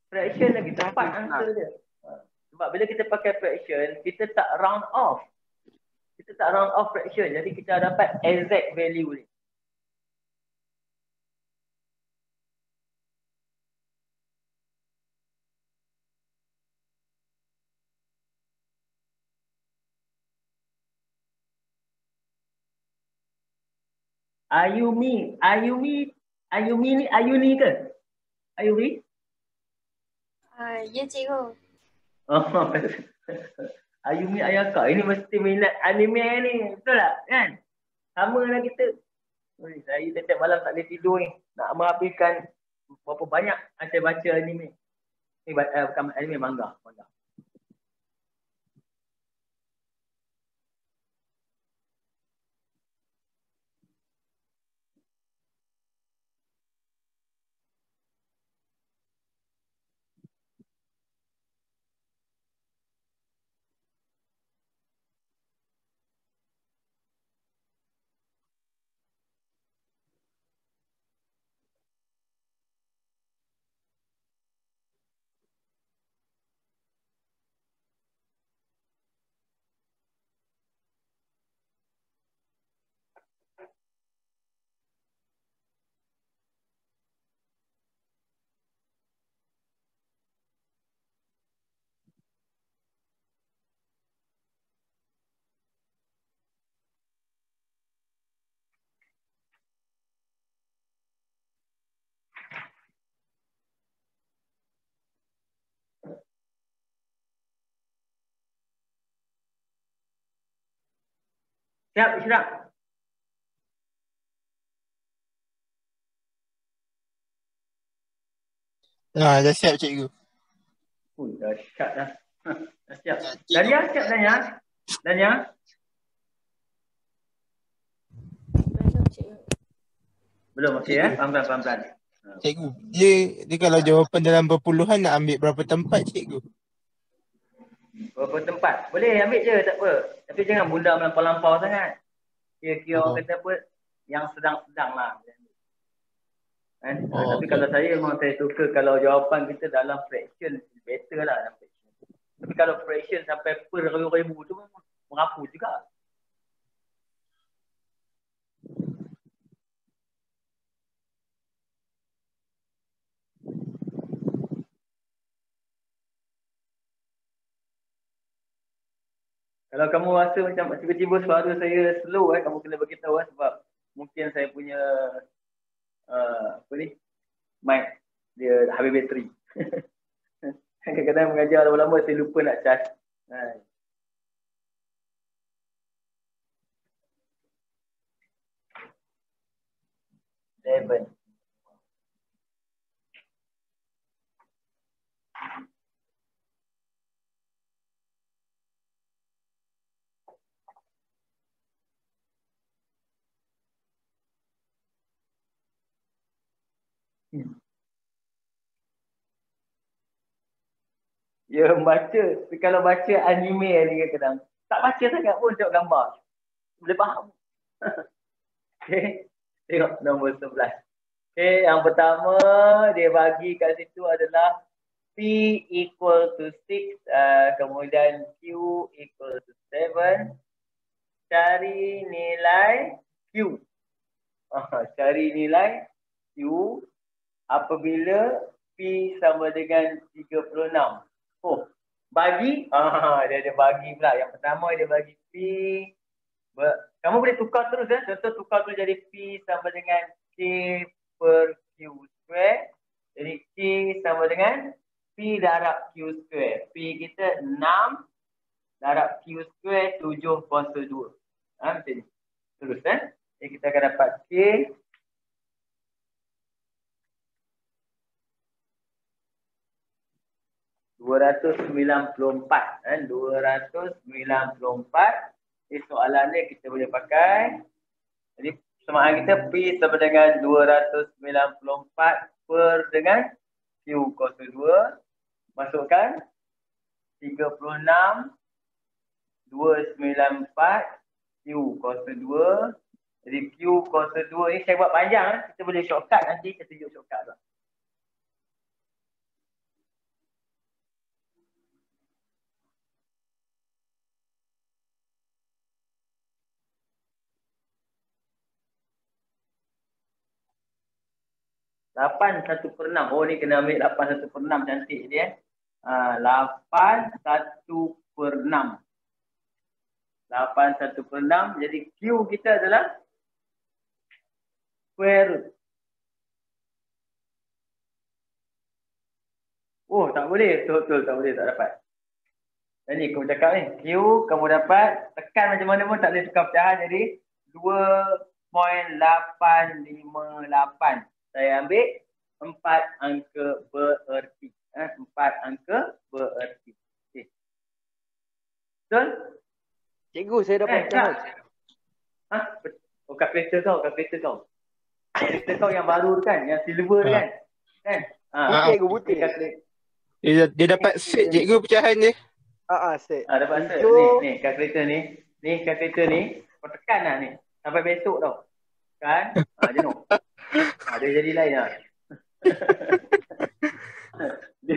Fraction lagi tepat answer dia. Sebab bila kita pakai fraction, kita tak round off. Kita tak round off fraction. Jadi kita dapat exact value ni. Ayumi ni ke? Ayumi? Ya cikgu. Oh, Ayumi Ayaka. Ini mesti minat anime ni. Betul tak? Kan? Sama lah kita. Saya setiap malam tak boleh tidur ni. Nak menghabiskan berapa banyak saya baca anime. Ni bukan anime, manga. Siap, Isyraq. Dah siap cikgu. Dah siap dah. Dah siap. Cikgu. Dania siap Dania? Dania? Belum cikgu. Belum, okey pelan-pelan. Cikgu, dia kalau jawapan dalam perpuluhan nak ambil berapa tempat cikgu? Berapa tempat? Boleh ambil je, tak apa. Tapi jangan bunda melampau-lampau sangat. Kira-kira orang kata apa, yang sedang-sedang lah. Kan? Tapi kalau saya memang saya suka kalau jawapan kita dalam fraction, better lah dalam fraction. Tapi kalau fraction sampai per ribu tu merapu juga. Kalau kamu rasa macam tiba-tiba suara saya slow kamu kena beritahu sebab mungkin saya punya apa ni, mic dia habis bateri. Kadang-kadang mengajar lama-lama saya lupa nak charge. Seven. Ya baca, tapi kalau baca anime ni kadang tak baca sangat pun tengok gambar. Boleh faham. Okey, tengok nombor 11. Okey, yang pertama dia bagi kat situ adalah P equal to 6, kemudian Q equal to 7. Cari nilai Q. Cari nilai Q apabila P sama dengan 36. Oh, bagi, dia ada bagi pula. Yang pertama dia bagi P. Kamu boleh tukar terus ya. Contoh tukar tu jadi P sama dengan K per Q square. Jadi K sama dengan P darab Q square. P kita 6. darab Q square 7 kuasa 2. Macam ni. Terus okay, kita akan dapat K 294. 294. Soalan ni kita boleh pakai. Jadi persamaan kita P sama dengan 294 per dengan Q kuasa 2. Masukkan 36 294 Q kuasa 2. Jadi Q kuasa 2 ni saya buat panjang. Kita boleh shortcut nanti. Kita tunjuk shortcut tu. Lapan 1/6. Oh ni kena ambil 8 1/6 cantik dia. 8 1/6. 8 1/6. Jadi Q kita adalah square root. Oh tak boleh. Betul tak boleh, tak dapat. Jadi aku cakap ni. Q kamu dapat. Tekan macam mana pun tak boleh tukar pecahan. Jadi 2.858. Saya ambil 4 angka bererti. 4 angka bererti. Okay. Betul? Cikgu, saya dapat pecahan. Oh, kalkulator kau. Kalkulator kau yang baru kan? Yang silver kan? Cikgu putih. Dia dapat set cikgu pecahan dia. Set. Dapat set. Ni kalkulator ni. Ni kalkulator ni. Kau tekan lah ni. Sampai besok tau. Kan? Jenuh. Dia jadi lain lah. Dia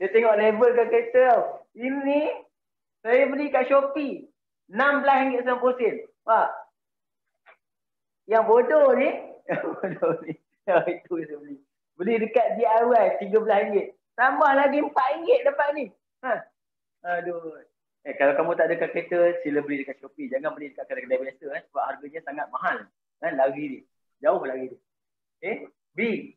tengok level kalkulator tau. Ini saya beli kat Shopee RM16.90. Pak. Yang bodoh ni itu saya beli. Beli dekat DIY RM13. Tambah lagi RM4 dapat ni. Aduh. Kalau kamu tak ada kalkulator, sila beli dekat Shopee. Jangan beli dekat kedai-kedai biasa sebab harganya sangat mahal. Lagi ni. Jauh lagi ni. Okay. B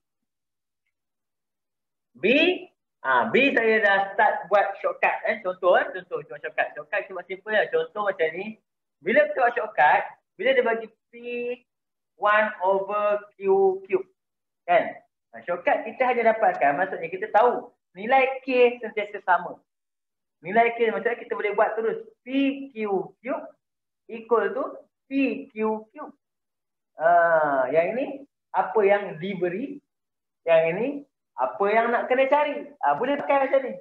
saya dah start buat shortcut. Contoh shortcut. Shortcut cuma simple lah. Contoh macam ni. Bila kita buat shortcut, bila dia bagi P1/Q cube. Kan? Shortcut kita hanya dapatkan, maksudnya kita tahu nilai K sentiasa sama. Nilai K maksudnya kita boleh buat terus. PQ cube equal to PQ cube. Yang ini apa yang diberi, yang ini apa yang nak kena cari. Boleh pakai macam ni.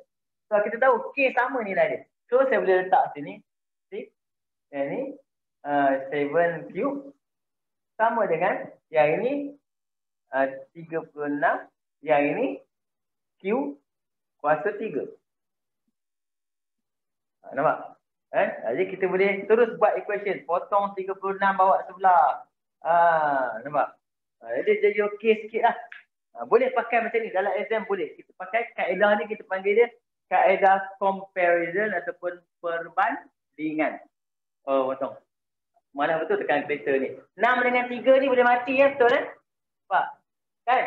So kita tahu K sama nilai dia. So saya boleh letak sini. See? Yang ini 7 cube sama dengan yang ini 36. Yang ini Q kuasa 3. Nampak? Jadi kita boleh terus buat equation. Potong 36 bawa sebelah. Nampak? Jadi okey sikit lah. Boleh pakai macam ni. Dalam exam boleh. Kita pakai kaedah ni, kita panggil dia kaedah comparison ataupun perbandingan. Oh, potong. Malah betul tekan kalkulator ni. 6 dengan 3 ni boleh mati ya, betul Pak? Kan?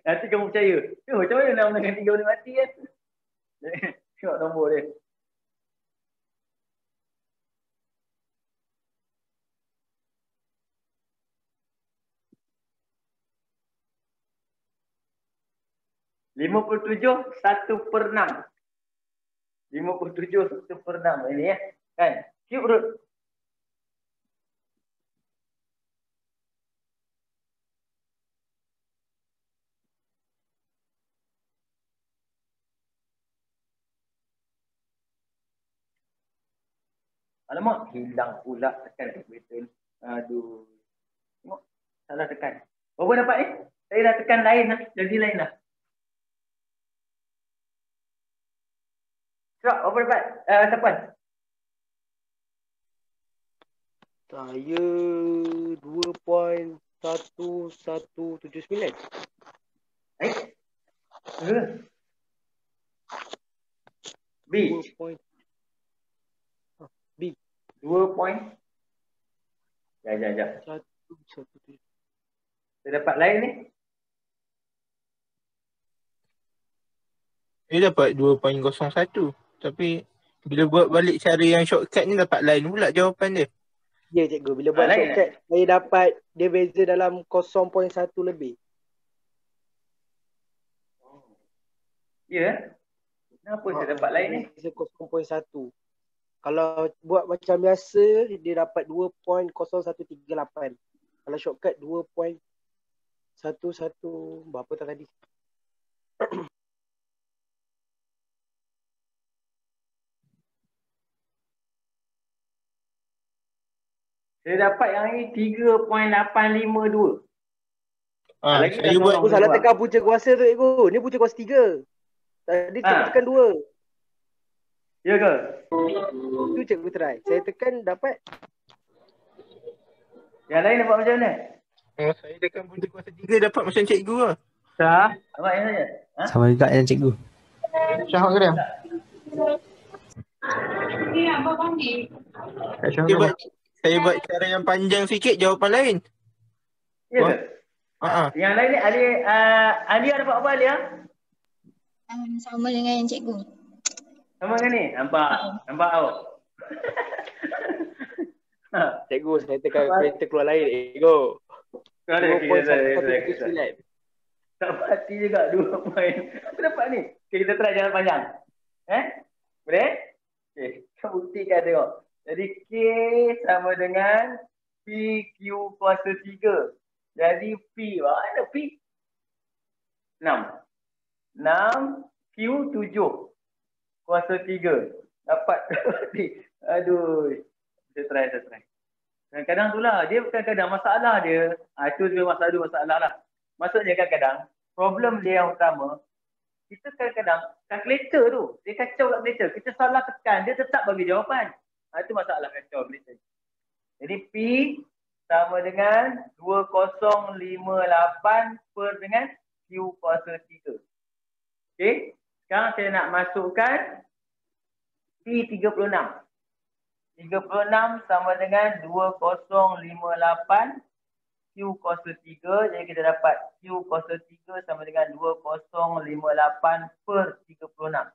Nanti kamu percaya. Macam mana 6 dengan 3 boleh mati ya? Tengok nombor dia. RM57 1/6. 57 1/6 ini ya. Kan? Cube root. Alamak, hilang pula tekan kalkulator. Aduh. Tengok, salah tekan. Berapa dapat ni? Saya dah tekan lain lah. Jadi lain lah. Serap, berapa dapat? Siapa? Saya 2.1179. B. 2 point. Sekejap. Saya dapat lain ni. Dia dapat 2.01. Tapi Bila buat balik cara yang shortcut ni dapat lain pula jawapan dia. Ya cikgu, bila buat lain shortcut saya dapat dia beza dalam 0.1 lebih. Ya. Kenapa saya dapat lain ni? Beza 0.1. Kalau buat macam biasa dia dapat 2.0138. Kalau shortcut 2.11 berapa tadi? Saya dapat yang ni 3.852. Lagi Saya dah buat Aku salah tekan punca kuasa tu cikgu. Ni punca kuasa 3. Tadi cikgu tekan 2. Ya ke? Tu cikgu try. Saya tekan dapat. Yang lain dapat macam mana? saya tekan punca kuasa 3 dapat macam cikgu lah. Dapat yang saja. Ha? Sama juga yang cikgu. Syahak ke dia? Saya buat cara yang panjang sikit jawapan lain. Ya ke? Yang lain ni Alia dapat apa Alia? Sama dengan cikgu. Sama kan ni? Nampak tau. Cikgu saya tekan kereta keluar lain cikgu. Tak pasti juga 2 poin. Apa dapat ni? Okay, kita try jalan panjang. Boleh? Okay, kita buktikan tengok. Jadi K sama dengan PQ kuasa 3. Jadi P, mana P? 6 Q 7 kuasa 3. Dapat. Aduh. Saya try. Kadang-kadang tu lah. Dia kadang-kadang masalah dia. Itu juga masalah lah. Maksudnya kadang-kadang problem dia yang utama, kita kadang-kadang kalkulator tu, dia kacau kalkulator. Kita salah tekan, dia tetap bagi jawapan. Itu masalah kacau kalkulator. Jadi P sama dengan 2058 per dengan Q kuasa 3. Okey. Sekarang saya nak masukkan P36. 36 sama dengan 2058 Q kuasa 3. Jadi kita dapat Q kuasa 3 sama dengan 2058 per 36.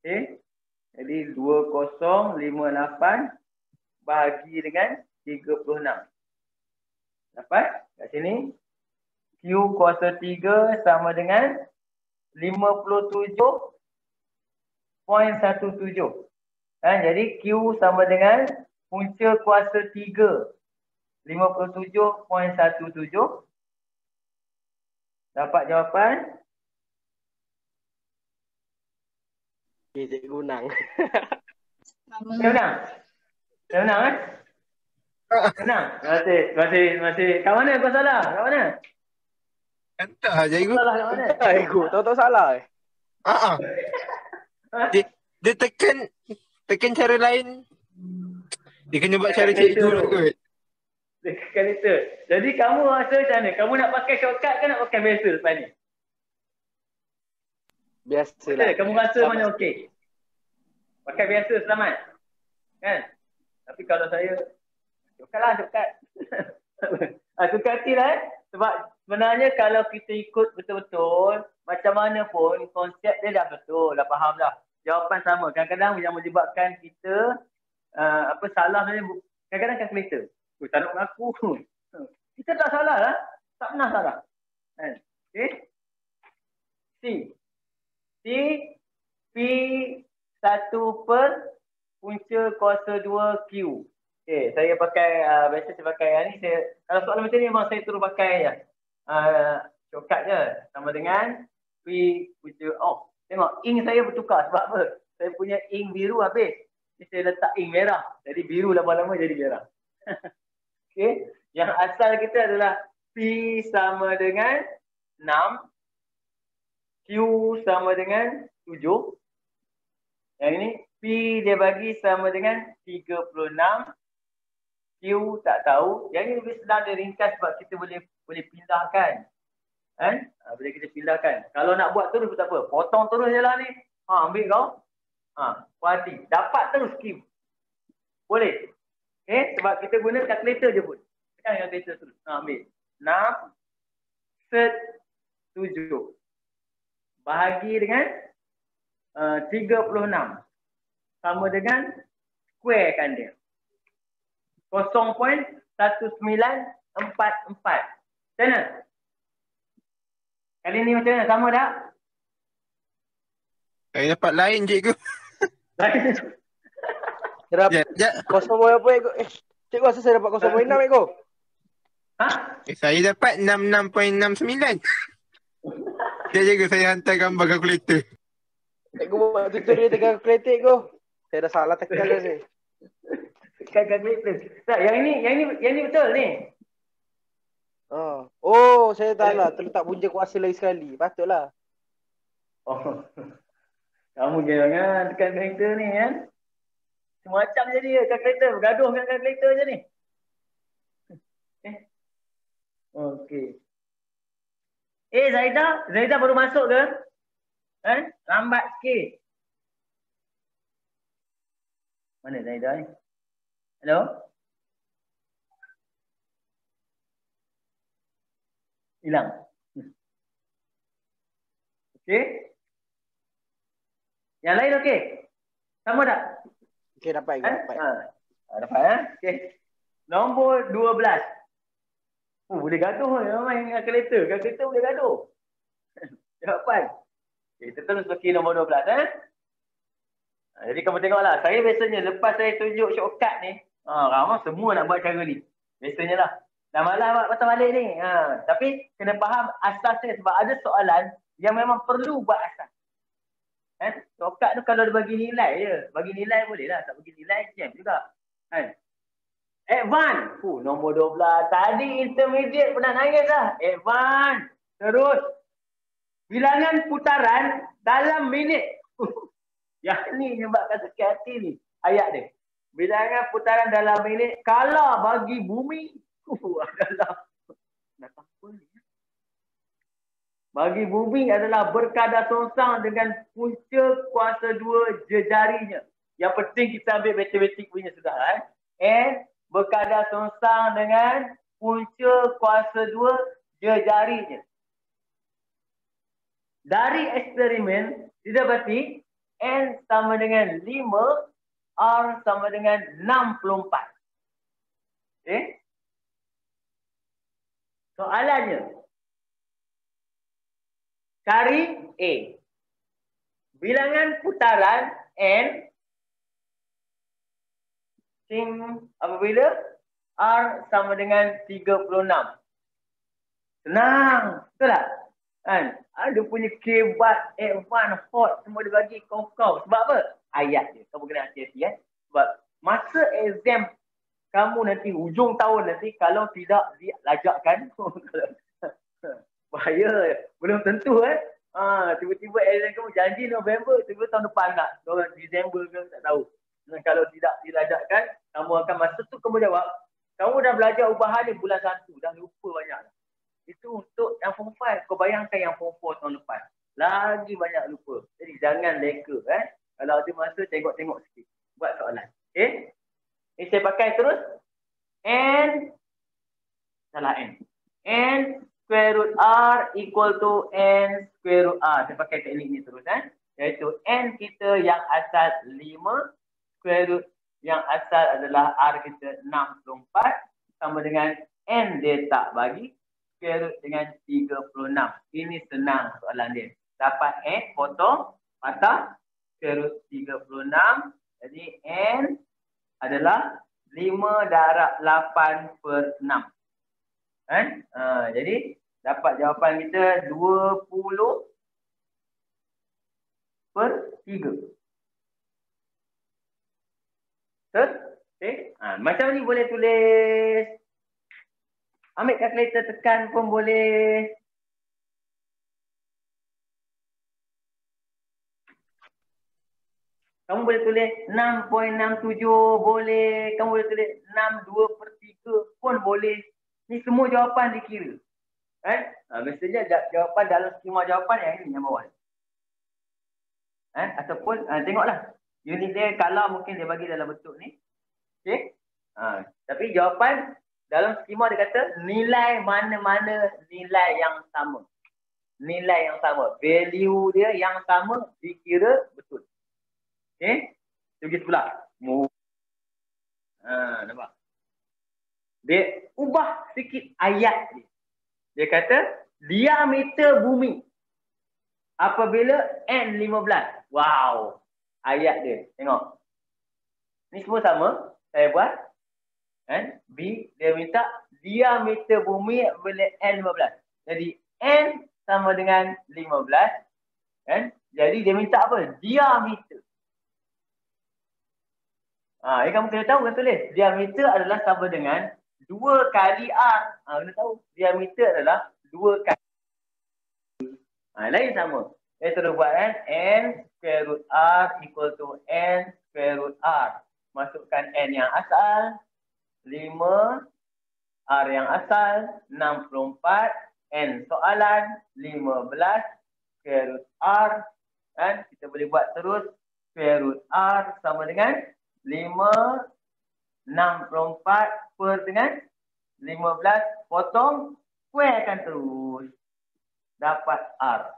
Okey. Jadi 2058 bahagi dengan 36. Dapat kat sini Q kuasa 3 sama dengan 57.17. Jadi Q sama dengan punca kuasa 3 57.17. Dapat jawapan? Okay, cikgu menang. Saya menang? Saya menang Menang? Terima kasih. Kat mana kau salah? Kat mana? Entah cikgu. Salah kat mana? Cikgu, tahu-tahu salah. Dia tekan cara lain. Dia kena buat cara cikgu lah kot. Kalkulator. Jadi kamu rasa macam mana? Kamu nak pakai shortcut ke nak pakai biasa lepas ni? Biasalah. Kamu rasa mana okey? Pakai biasa selamat. Kan? Tapi kalau saya shortcut. Tukar hati lah Sebab sebenarnya kalau kita ikut betul-betul, macam mana pun konsep dia dah betul, dah faham dah. Jawapan sama. Kadang-kadang yang menyebabkan kita salah sebenarnya kadang-kadang kalkulator. Tak nak mengaku. Kita tak salah lah. Tak pernah salah. Okay. C P1 per punca kuasa 2 Q. Okay, saya pakai, biasa saya pakai yang ni. Kalau soalan macam ni memang saya terus pakai shortcut je. Sama dengan P punca, tengok ink saya bertukar sebab apa? Saya punya ink biru habis. Ni saya letak ink merah. Jadi biru lama-lama jadi merah. Okay. Yang asal kita adalah P sama dengan 6. Q sama dengan 7. Yang ini P dia bagi sama dengan 36. Q tak tahu. Yang ini lebih senang dia ringkas sebab kita boleh pindahkan. Boleh kita pindahkan. Kalau nak buat terus tak apa. Potong terus je lah ni. Ambil kau. Puas hati. Dapat terus Q. Boleh. Okay. Sebab kita guna kalkulator je pun. Tekan kalkulator terus. Ambil. 6 set 7. Bahagi dengan 36. sama dengan squarekan dia. 0.1944. Macam mana? Kali ni macam mana? Sama tak? Saya dapat lain cikgu. Saya dapat Ya. 0.apa cikgu rasa saya dapat 0.6 cikgu. Ha? Saya dapat 66.69. Ya cikgu, saya hantar gambar kalkulator. Cikgu buat tutorial tekan kalkulator cikgu. Saya dah salah tekan dah ni. Tekan kalkulator. Tak, yang ni betul ni. Oh, saya salah. Terletak punca kuasa lagi sekali. Patutlah. Oh. Kamu jangan tekan kalkulator ni kan. Semacam je dia kalkulator. Bergaduh dengan kalkulator je ni. Okey. Zaida baru masuk ke? Lambat sikit. Mana Zaida ni? Hello? Hilang. Okey. Yang lain okey? Sama tak? Okey, dapat. Dapat okey. Nombor 12. Boleh gaduh ni main dengan kalkulator. Kalkulator boleh gaduh. Jawapan. Okay, kita terus pergi nombor 12 Jadi kamu tengoklah. Saya biasanya lepas saya tunjuk shortcut ni, ramai semua nak buat cara ni. Biasanya lah. Dah malas buat patah balik ni. Tapi kena faham asasnya sebab ada soalan yang memang perlu buat asas. Shortcut tu kalau dia bagi nilai je. Bagi nilai boleh lah. Tak bagi nilai jam juga. Advance. Nombor 12. Tadi intermediate pernah nangis lah. Advance. Terus. Bilangan putaran dalam minit. Yang ni menyebabkan sakit hati ni. Ayat dia. Bilangan putaran dalam minit. Kalau bagi bumi. Adalah. Nak apa ni? Bagi bumi adalah berkadar songsang dengan punca kuasa 2 jejarinya. Yang penting kita ambil matematik punya sudah. And berkadar songsang dengan punca kuasa 2 jejarinya. Dari eksperimen didapati N sama dengan 5, R sama dengan 64. Okay? Soalannya, cari A. Bilangan putaran N apabila R sama dengan 36. Senang, betul tak? Ada punya kebat, advance, hot, semua dia bagi kau. Sebab apa? Ayat dia. Kamu kena hati-hati Sebab masa exam kamu nanti, hujung tahun nanti, kalau tidak dilajakkan, bahaya. Belum tentu tiba-tiba exam kamu janji November, tiba-tiba tahun depan nak. Disember ke, tak tahu. Kalau tidak dilajakkan, kamu akan masa tu kamu jawab, kamu dah belajar ubahan ni bulan 1, dah lupa banyak. Itu untuk yang form 5. Kau bayangkan yang form 4 tahun lepas. Lagi banyak lupa. Jadi jangan leka. Kalau ada masa, tengok-tengok sikit. Buat soalan. Okay? Ini saya pakai terus. N. Salah N. N square root R equal to N square root R. Saya pakai teknik ni terus. Iaitu N kita yang asal 5. Square root yang asal adalah R kita 64. Sama dengan N dia tak bagi. Square root dengan 36. Ini senang soalan dia. Dapat N, potong, patah, square root 36. Jadi N adalah 5/8/6. Jadi dapat jawapan kita 20/3. Okay? Macam ni boleh tulis. Ambil kalkulator tekan pun boleh. Kamu boleh tulis 6.67 boleh. Kamu boleh tulis 62/3 pun boleh. Ni semua jawapan dikira. Biasanya jawapan dalam skema jawapan yang ini yang bawah. Ataupun tengoklah. Unit dia kalau mungkin dia bagi dalam bentuk ni. Okay. Tapi jawapan dalam skema dia kata nilai mana-mana nilai yang sama. Nilai yang sama. Value dia yang sama dikira betul. Okay. Dia pergi sebelah. Nampak? Dia ubah sikit ayat dia. Dia kata, diameter bumi apabila N15. Wow. Ayat dia. Tengok. Ni semua sama. Saya buat. Kan? B, dia minta diameter bumi apabila N15. Jadi, N sama dengan 15. Kan? Jadi, dia minta apa? Diameter. Ini kamu kena tahu kan tulis. Diameter adalah sama dengan 2 kali R. Kena tahu. Diameter adalah 2 kali. Lain sama. Saya terus buat kan. N square root R equal to N square root R. Masukkan N yang asal. 5. R yang asal. 64. N soalan. 15. Square root R. Kan? Kita boleh buat terus. Square root R sama dengan 64 per dengan 15 potong squarekan terus dapat R.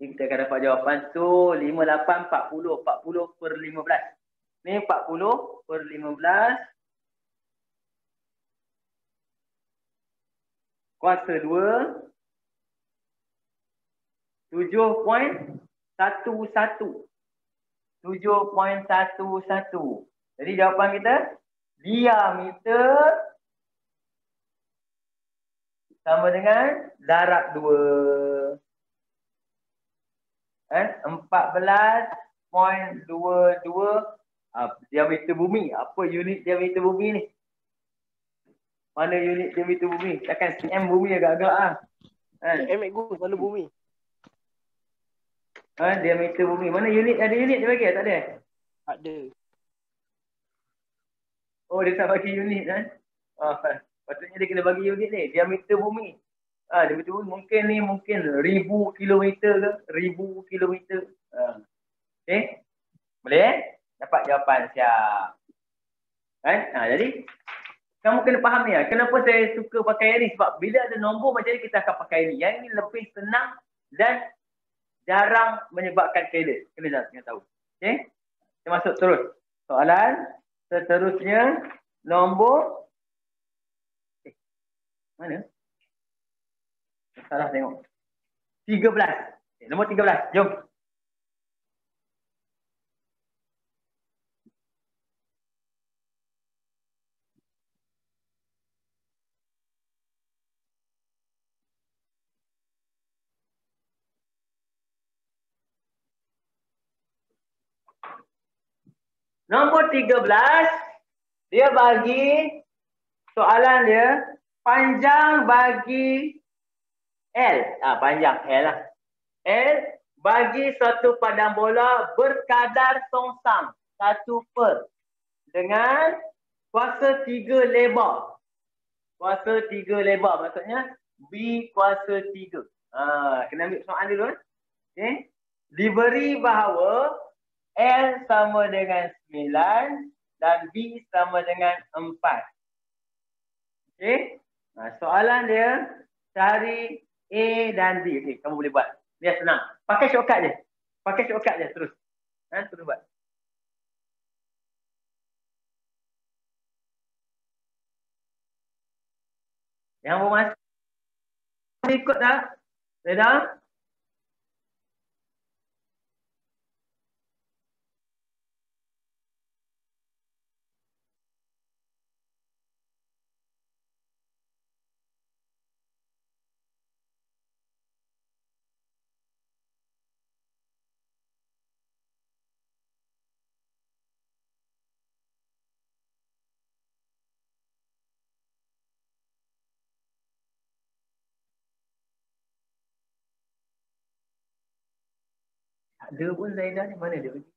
Ni kita akan dapat jawapan tu 58 40 40 per 15. Ni 40 per 15 kuasa 2 7.11 7.11. Jadi jawapan kita diameter sama dengan darab 2. 14.22 diameter bumi. Apa unit diameter bumi ni? Mana unit diameter bumi? Takkan cm bumi agak-agak ah. Cikgu selalu bumi. Diameter bumi. Mana unit? Ada unit dia bagi? Tak ada? Ada. Oh, dia tak bagi unit kan? Patutnya dia kena bagi unit ni. Diameter bumi. Diameter bumi mungkin 1000 kilometer ke? 1000 kilometer. Okay? Boleh? Dapat jawapan siap. Kan? Jadi, kamu kena faham ni. Kenapa saya suka pakai ni? Sebab bila ada nombor macam ni, kita akan pakai ni. Yang ini lebih senang dan jarang menyebabkan failure. Kena tahu. Okay? Kita masuk terus. Soalan seterusnya nombor mana? Salah tengok. 13. Nombor 13. Jom. Nombor 13, dia bagi soalan dia panjang bagi L. Panjang L lah. L bagi satu padang bola berkadar songsam 1 per dengan kuasa 3 lebar. Kuasa 3 lebar maksudnya B kuasa 3. Kena ambil soalan dulu. Okay. Diberi bahawa L sama dengan 9 dan B sama dengan 4. Okey. Soalan dia cari A dan B. Okey, kamu boleh buat. Dia senang. Pakai shortcut je. Pakai shortcut je terus. Terus buat. Yang bermasa ikut tak? Dah? Tak ada pun Zaidah ni. Mana dia pergi?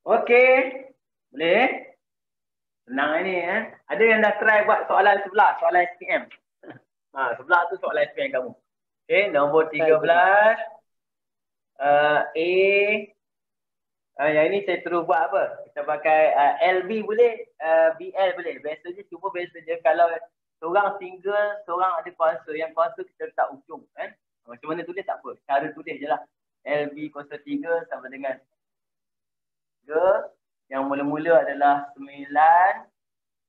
Okey. Boleh? Senang ni Ada yang dah try buat soalan sebelah, soalan SPM. Sebelah tu soalan SPM kamu. Okey, nombor 13. Yang ini saya terus buat apa? Kita pakai LB boleh, BL boleh. Biasa je kalau seorang single, seorang ada kuasa. Yang kuasa kita letak ujung kan. Macam mana tulis tak apa. Cara tulis je lah. LB kuasa 3 sama dengan 3. Yang mula-mula adalah 9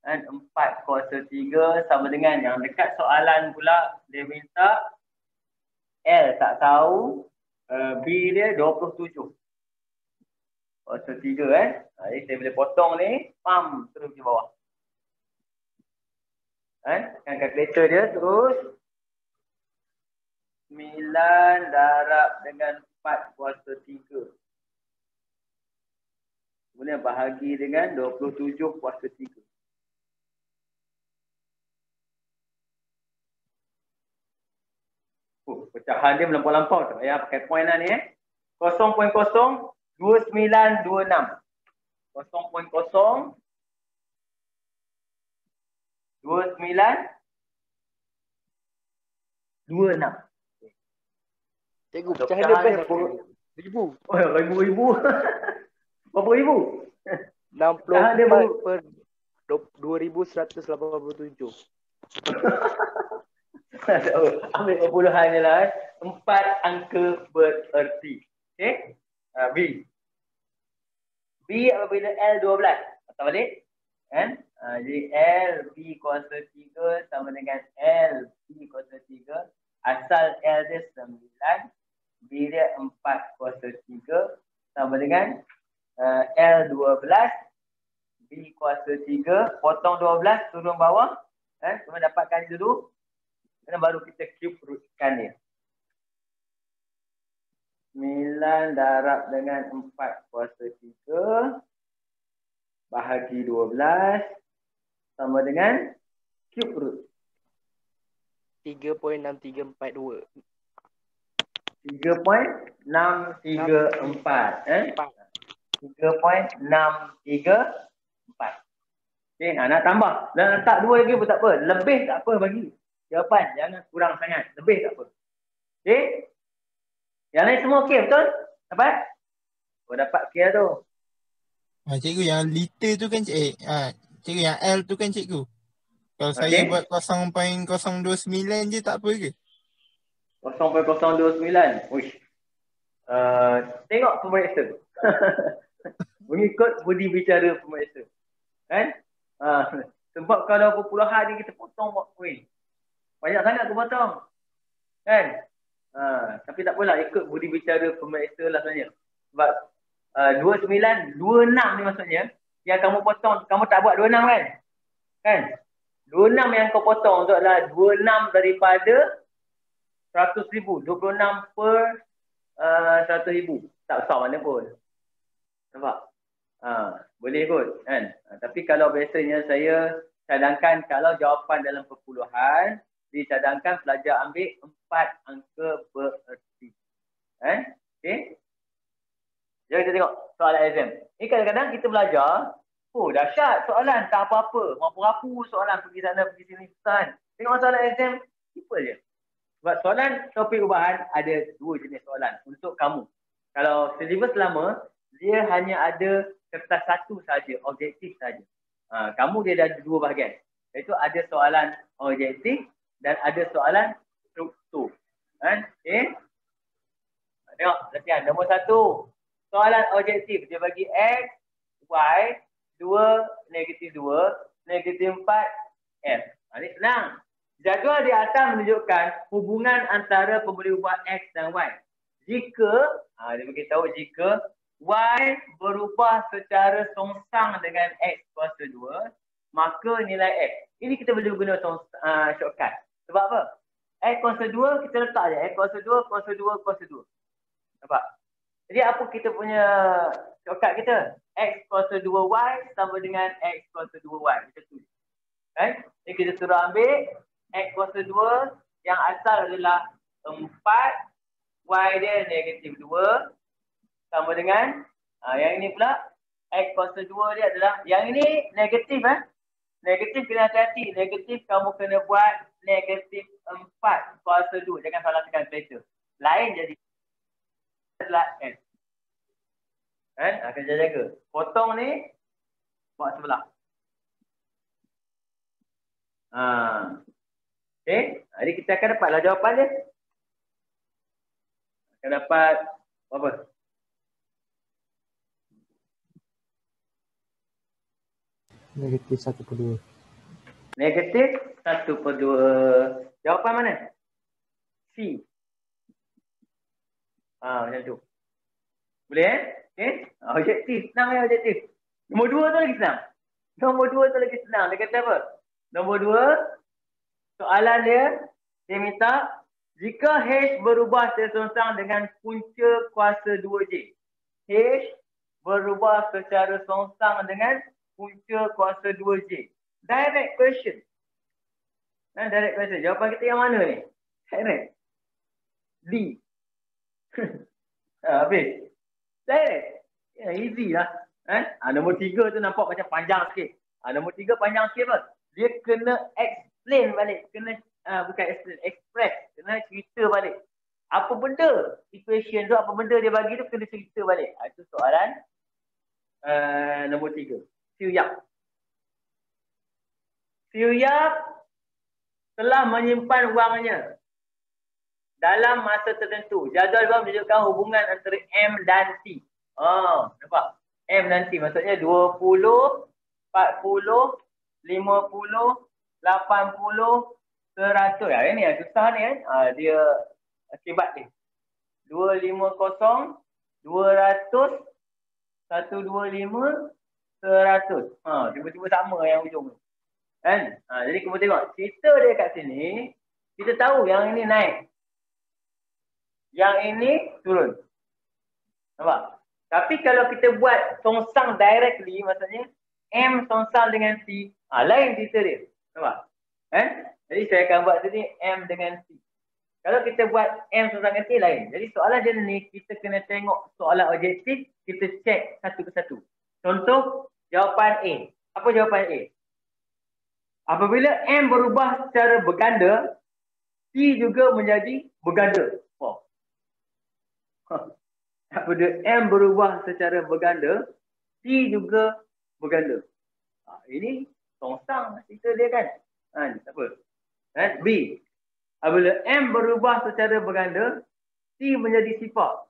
dan 4 kuasa 3 sama dengan yang dekat soalan pula dia minta L tak tahu, B dia 27 kuasa 3 Jadi saya boleh potong ni, pam terus ke bawah. Dengan kalkulator dia terus 9 darab dengan 4 kuasa 3. Kemudian bahagi dengan 27 kuasa 3. Pecahan dia melampau-lampau. Tak payah pakai point lah ni 0.02926. 0.2926. Cikgu, pecahan dia best apa? Ribu. Oh, ribu. Berapa ribu? 64 per 2187. Ambil perpuluhan je lah 4 angka bererti. Okay. B apabila L 12. Patah balik. Jadi L B kuasa 3 sama dengan L B kuasa 3. Asal L dia 9. B dia 4 kuasa 3 sama dengan L 12. B kuasa 3. Potong 12 turun bawah. Kemudian dapatkan dulu. Dan baru kita cube rootkan dia. 9 darab dengan 4 kuasa 3 bahagi 12 sama dengan cube root. 3.6342. 3.634. 3.634. Okey, nak tambah. Dan letak 2 lagi pun tak apa. Lebih tak apa bagi. Jawapan jangan kurang sangat. Lebih tak apa. Okey? Yang lain semua okey betul? Dapat? Dapat okey tu. Cikgu yang liter tu kan cikgu yang L tu kan cikgu. Kalau saya buat 0.029 je tak apa ke? 0.029. Uish. Tengok pemeriksa. Mengikut budi bicara pemeriksa. Kan? Sebab kalau perpuluhan ni kita potong banyak sangat aku potong. Kan? Tapi tak apalah, ikut budi bicara pemeriksa lah sebenarnya. Sebab 29, 26 ni maksudnya yang kamu potong, kamu tak buat 26 kan? Kan? 26 yang kau potong tu adalah 26 daripada 100,000. 26 per 100,000. Tak besar mana pun. Nampak? Boleh kot kan? Tapi kalau biasanya saya cadangkan kalau jawapan dalam perpuluhan, dicadangkan pelajar ambil 4 angka bererti. Okey? Jom kita tengok soalan exam. Ni kadang-kadang kita belajar, dahsyat soalan tak apa-apa. Rapu-rapu soalan pergi sana pergi sini kan. Tengok soalan exam, simple je. Sebab soalan topik ubahan ada 2 jenis soalan untuk kamu. Kalau syllabus lama, dia hanya ada kertas 1 saja, objektif saja. Kamu dia ada 2 bahagian. Iaitu ada soalan objektif dan ada soalan struktur. Okey. Tengok latihan nombor 1. Soalan objektif dia bagi X, Y, 2, -2, -4, F. Ini senang. Jadual di atas menunjukkan hubungan antara pemberi ubah X dan Y. Jika, dia beritahu jika Y berubah secara songsang dengan X kuasa 2, maka nilai X. Ini kita boleh guna shortcut. Sebab apa? X kuasa 2 kita letak je. X kuasa 2, kuasa 2, kuasa 2. Nampak? Jadi apa kita punya shortcut kita? X kuasa 2Y sama dengan X kuasa 2Y. Kita tulis. Kan? Jadi kita suruh ambil X kuasa 2 yang asal adalah 4. Y dia -2. Sama dengan yang ini pula X kuasa 2 dia adalah, yang ini negatif Negatif kena hati-hati. Negatif kamu kena buat negatif 4 kuasa 2. Jangan salah tekan kereta. Lain jadi adalah N. Kan? Akan jaga. Potong ni buat sebelah. Okay. Jadi kita akan dapatlah jawapan dia. Akan dapat apa? Negatif 1/2. Negatif 1/2. Jawapan mana? C. Macam tu. Boleh Okay. Objektif. Senang objektif. Nombor 2 tu lagi senang. Nombor 2 tu lagi senang. Dia kata apa? Nombor 2. Soalan dia minta jika H berubah sesongsang dengan punca kuasa 2J. H berubah secara songsang dengan punca kuasa 2J. Direct question. Direct question. Jawapan kita yang mana ni? Direct. D. Habis. Direct. Easy lah. Nombor 3 tu nampak macam panjang sikit. Nombor 3 panjang sikit apa? Dia kena explain balik. Kena, bukan explain, express. Kena cerita balik. Apa benda equation tu, apa benda dia bagi tu kena cerita balik. Itu soalan nombor 3. Siu Yap. Siu Yap telah menyimpan wangnya dalam masa tertentu. Jadual wang menunjukkan hubungan antara M dan T. Nampak? M dan T maksudnya 20, 40, 50, 80, 100. Ini yang susah ni kan. Dia akibat ni. 250, 200, 125, 100. Tiba-tiba sama yang ujung ni. Kan? Jadi kita tengok. Cerita dia kat sini, kita tahu yang ini naik. Yang ini turun. Nampak? Tapi kalau kita buat songsang directly, maksudnya M songsang dengan T, lain cerita dia. Nampak? Jadi saya akan buat sini M dengan T. Kalau kita buat M songsang dengan T, lain. Jadi soalan dia ni, kita kena tengok soalan objektif, kita cek satu persatu. Contoh, jawapan A. Apa jawapan A? Apabila M berubah secara berganda, T juga menjadi berganda. Apabila M berubah secara berganda, T juga berganda. Ini songsang cerita dia kan. Tak apa. B. Apabila M berubah secara berganda, T menjadi sifar.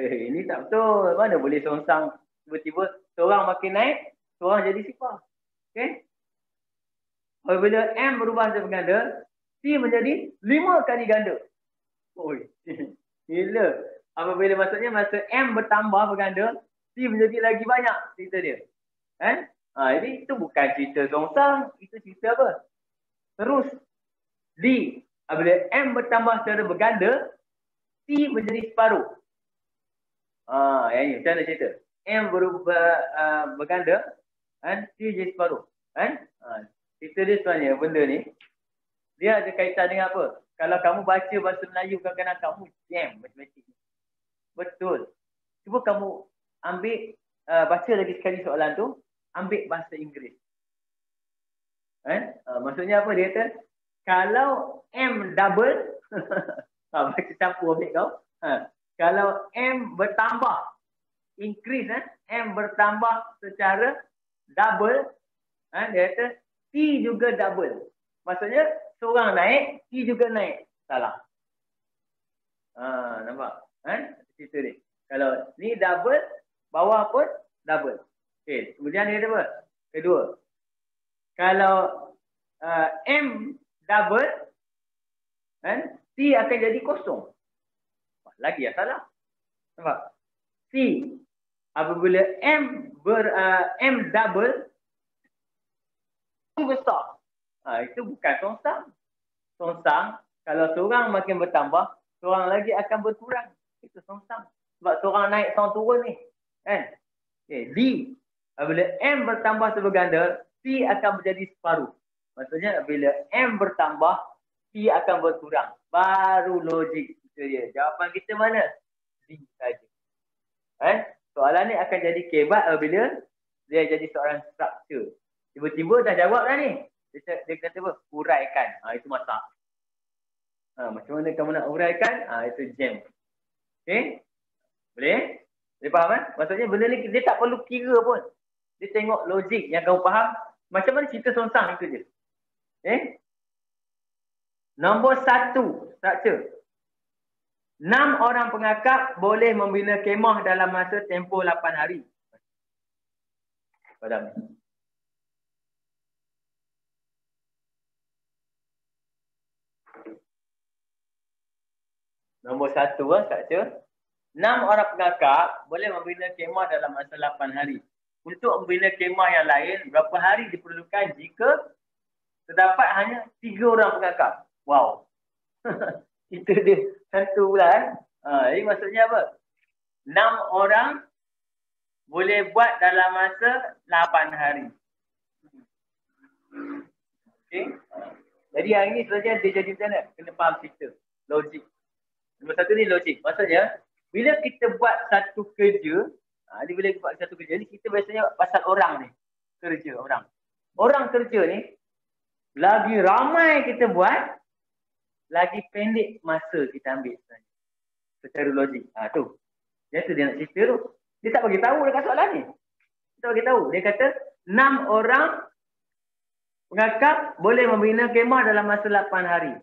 Ini tak betul. Mana boleh songsang tiba-tiba seorang makin naik, seorang jadi sifar. Okay? Apabila M berubah secara berganda, T menjadi 5 kali ganda. Gila. Apabila maksudnya masa M bertambah berganda, T menjadi lagi banyak cerita dia. Jadi itu bukan cerita songsang, itu cerita apa? Terus D. Apabila M bertambah secara berganda, T menjadi separuh. Yang ini macam mana cerita? M berubah berganda, T jadi separuh. Cerita dia sebenarnya benda ni, dia ada kaitan dengan apa? Kalau kamu baca bahasa Melayu, kadang-kadang kamu jam matematik. Betul. Cuba kamu ambil, baca lagi sekali soalan tu, ambil bahasa Inggeris. Maksudnya apa dia kata? Kalau M double, baca campur ambil kau. Kalau M bertambah, increase, M bertambah secara double, dia kata T juga double. Maksudnya seorang naik, T juga naik. Salah. Nampak? Cerita ni. Kalau ni double, bawah pun double. Okay. Kemudian dia apa? Kedua. Kalau M double, T akan jadi kosong. Lagi yang salah. Nampak? T. Apabila M double, besar. Itu bukan songsang. Songsang, kalau seorang makin bertambah, seorang lagi akan berkurang. Itu songsang. Sebab seorang naik, seorang turun ni. Okay. D. Apabila M bertambah seberganda, T akan menjadi separuh. Maksudnya, bila M bertambah, T akan berkurang. Baru logik kita dia. Jawapan kita mana? D saja. Soalan ni akan jadi kebat apabila dia jadi soalan struktur. Tiba-tiba dah jawab dah ni. Dia kata apa? Uraikan. Itu masak. Macam mana kamu nak uraikan? Itu jam. Okay? Boleh? Boleh faham kan? Maksudnya benda ni dia tak perlu kira pun. Dia tengok logik yang kamu faham. Macam mana cerita Sonsang itu je. Okay? Nombor 1, struktur. 6 orang pengakap boleh membina kemah dalam masa tempoh 8 hari. Padam. Nombor 1, struktur. 6 orang pengakap boleh membina kemah dalam masa 8 hari. Untuk membina kemah yang lain, berapa hari diperlukan jika terdapat hanya 3 orang pengakap? Wow. Kita dia satu pula. Jadi maksudnya apa? 6 orang boleh buat dalam masa 8 hari. Okay. Jadi yang ini sebenarnya dia jadi macam mana? Kena faham cerita. Logik. Nombor 1 ni logik. Maksudnya, bila kita buat satu kerja, bila kita buat satu kerja ni, kita biasanya pasal orang ni. Kerja orang. Orang kerja ni, lagi ramai kita buat, lagi pendek masa kita ambil sebenarnya. Secara logik. Tu. Dia tu dia nak cerita tu. Dia tak bagi tahu dekat soalan ni. Dia tak bagi tahu. Dia kata 6 orang pengakap boleh membina kemah dalam masa 8 hari.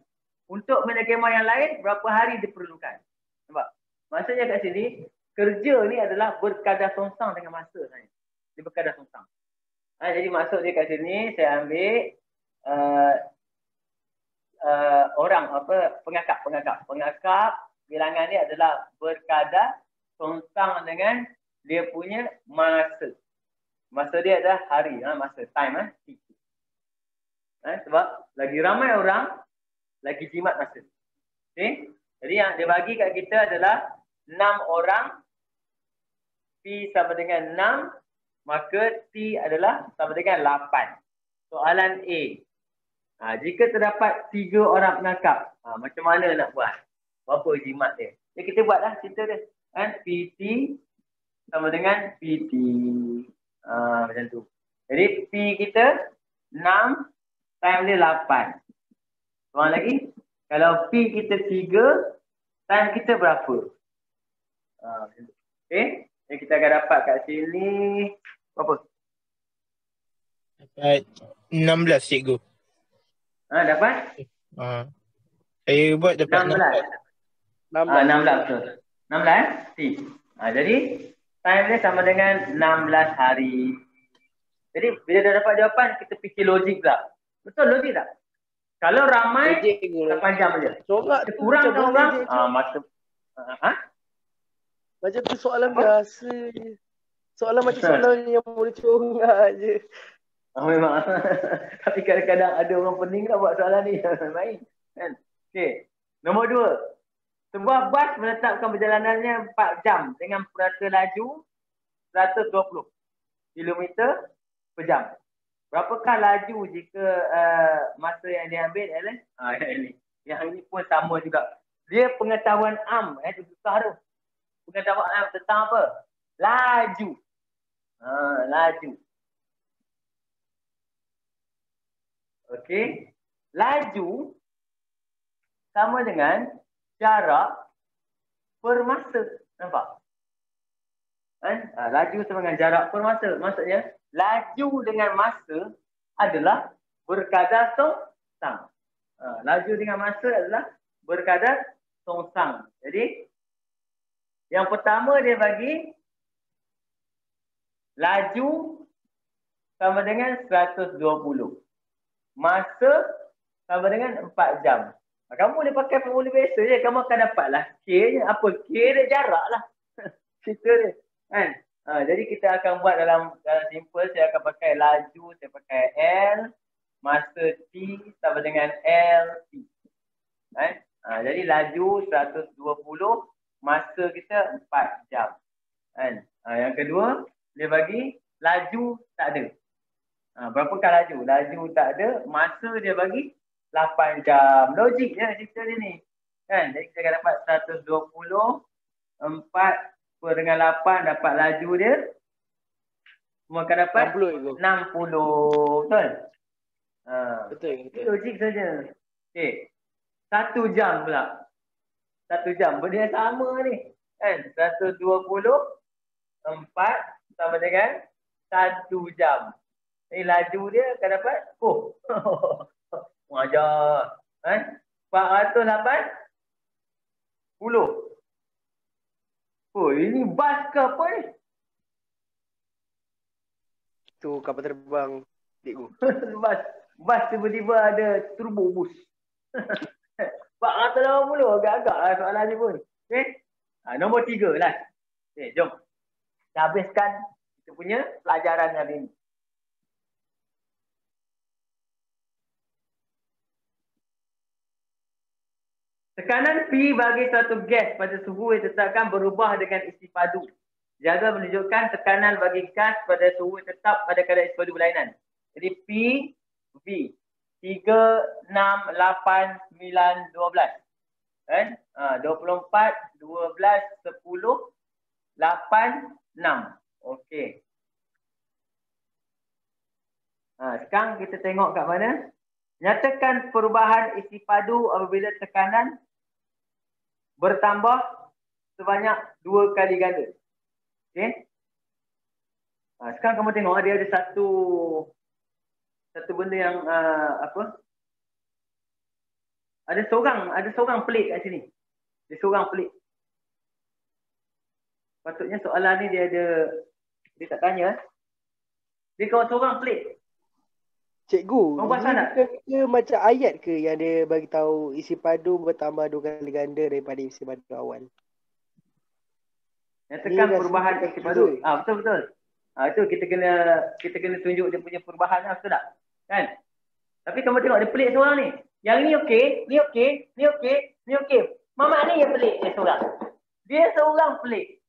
Untuk membina kemah yang lain, berapa hari diperlukan? Nampak? Maksudnya kat sini, kerja ni adalah berkadar songsang dengan masa sebenarnya. Dia berkadar songsang. Jadi maksud dia kat sini, saya ambil orang pengakap bilangan ni adalah berkadar songsang dengan dia punya masa. Masa dia adalah hari, masa time. Sebab lagi ramai orang, lagi jimat masa. Okay? Jadi yang dia bagi kat kita adalah 6 orang, P sama dengan 6, maka T adalah sama dengan 8. Soalan A. Jika terdapat 3 orang pengakap, macam mana nak buat? Berapa jimat dia? Jadi kita buatlah cerita dia. PT sama dengan PT. Macam tu. Jadi P kita 6, time dia 8. Soalan lagi. Kalau P kita 3, time kita berapa? Okay. Jadi kita akan dapat kat sini berapa? Dapat 16 cikgu. Dapat? Saya buat dapat 16 betul. 16 T. Jadi time dia sama dengan 16 hari. Jadi bila dah dapat jawapan, kita fikir logik pula. Betul logik tak? Kalau ramai 8 jam je. Kurang kan orang? Masa macam tu soalan biasa je. Soalan macam soalan yang boleh congak je. Memang. Tapi kadang-kadang ada orang pening tak buat soalan ni. Main. Kan? Okey. Nombor 2. Sebuah bas menetapkan perjalanannya 4 jam dengan purata laju 120 km per jam. Berapakah laju jika masa yang diambil adalah yang ini pun sama juga. Dia pengetahuan am, itu susah tu. Pengetahuan am tentang apa? Laju. Laju. Okey. Laju sama dengan jarak per masa. Nampak? Laju sama dengan jarak per masa. Maksudnya, laju dengan masa adalah berkadar songsang. Laju dengan masa adalah berkadar songsang. Jadi, yang pertama dia bagi laju sama dengan 120. Masa sama dengan 4 jam. Kamu boleh pakai formula biasa je. Kamu akan dapatlah K je. Apa? K dia jarak lah. Cerita dia. Kan? Jadi kita akan buat dalam simple. Saya akan pakai laju. Saya pakai L. Masa T sama dengan LT. Kan? Jadi laju 120. Masa kita 4 jam. Kan? Yang kedua, dia bagi laju tak ada. Berapakah laju? Laju tak ada. Masa dia bagi 8 jam. Logik je cerita dia ni. Kan? Jadi kita akan dapat 120 4 per Sama dengan 8 dapat laju dia. Semua akan dapat 60 60. Betul? Betul. Logik saja. Okey. 1 jam pula. 1 jam. Benda yang sama ni. Kan? 120 4 sama dengan 1 jam. Ni laju dia akan dapat. Wajar. Kan? 480. Ini bas ke apa ni? Tu kapal terbang, cikgu. Bas tiba-tiba ada turbo boost. 480 agak-agak lah soalan ni pun. Okay? Nombor 3 lah. Okay, jom. Kita habiskan kita punya pelajaran hari ni. Tekanan P bagi suatu gas pada suhu yang ditetapkan berubah dengan isi padu. Jaga menunjukkan tekanan bagi gas pada suhu yang tetap pada kadar isi padu berlainan. Jadi P, V. 3, 6, 8, 9, 12. Kan? 24, 12, 10, 8, 6. Okey. Sekarang kita tengok kat mana. Nyatakan perubahan isi padu apabila tekanan bertambah sebanyak 2 kali ganda. Okey. Sekarang kamu tengok dia ada satu benda yang apa? Ada seorang pelik kat sini. Dia seorang pelik. Patutnya soalan ni dia tak tanya. Dia kawan seorang pelik. Cikgu, Kau perasan tak? Dia macam ayat ke yang dia bagi tahu isi padu bertambah 2 kali ganda daripada isi padu awal? Nyatakan perubahan isi padu. Betul. Itu kita kena tunjuk dia punya perubahan lah, betul tak? Kan? Tapi kamu tengok dia pelik seorang ni. Yang ni okey, ni okey, ni okey, ni okey. Mamak ni yang pelik dia seorang. Dia seorang pelik.